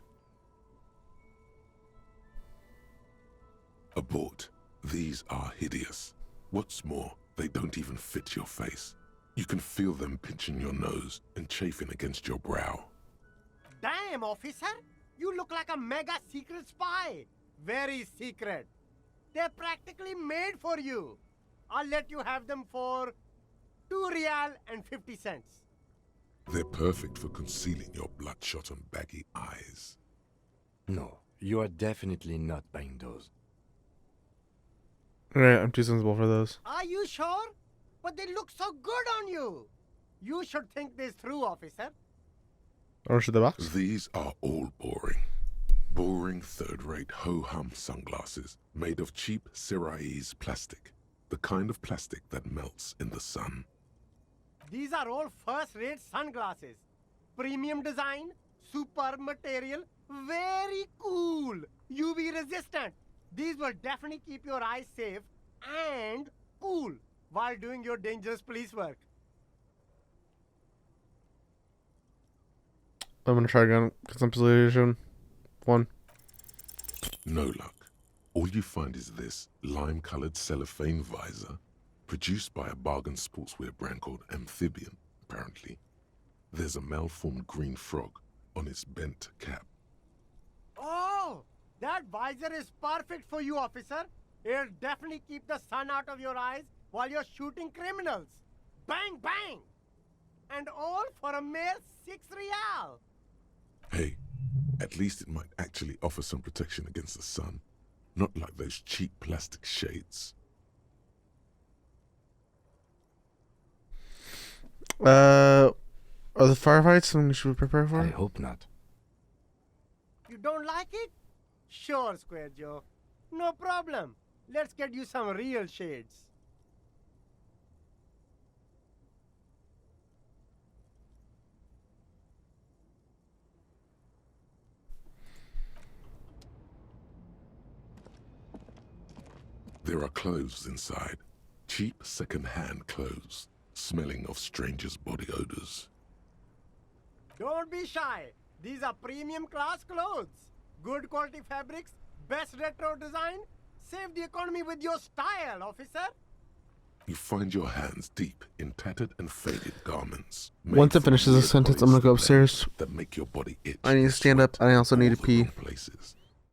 Abort. These are hideous. What's more, they don't even fit your face. You can feel them pinching your nose and chafing against your brow. Damn, officer! You look like a mega secret spy. Very secret. They're practically made for you. I'll let you have them for 2 real and 50 cents. They're perfect for concealing your bloodshot and baggy eyes. No, you are definitely not buying those. Alright, I'm too sensible for those. Are you sure? But they look so good on you. You should think this through, officer. Or should the box? These are all boring. Boring third-rate ho-hum sunglasses made of cheap Syrahese plastic. The kind of plastic that melts in the sun. These are all first-rate sunglasses. Premium design, super material, very cool. UV resistant. These will definitely keep your eyes safe and cool while doing your dangerous police work. I'm gonna try again. Consumption 1. No luck. All you find is this lime-colored cellophane visor, produced by a bargain sportswear brand called Amphibian, apparently. There's a malformed green frog on its bent cap. Oh, that visor is perfect for you, officer. It'll definitely keep the sun out of your eyes while you're shooting criminals. Bang, bang! And all for a mere 6 real. Hey, at least it might actually offer some protection against the sun. Not like those cheap plastic shades. Are the firefights something we should prepare for? I hope not. You don't like it? Sure, Square Joe. No problem. Let's get you some real shades. There are clothes inside. Cheap second-hand clothes, smelling of strangers' body odors. Don't be shy. These are premium class clothes. Good quality fabrics, best retro design. Save the economy with your style, officer. You find your hands deep in tattered and faded garments. Once it finishes the sentence, I'm gonna go upstairs. That make your body itch. I need to stand up, and I also need to pee. Places.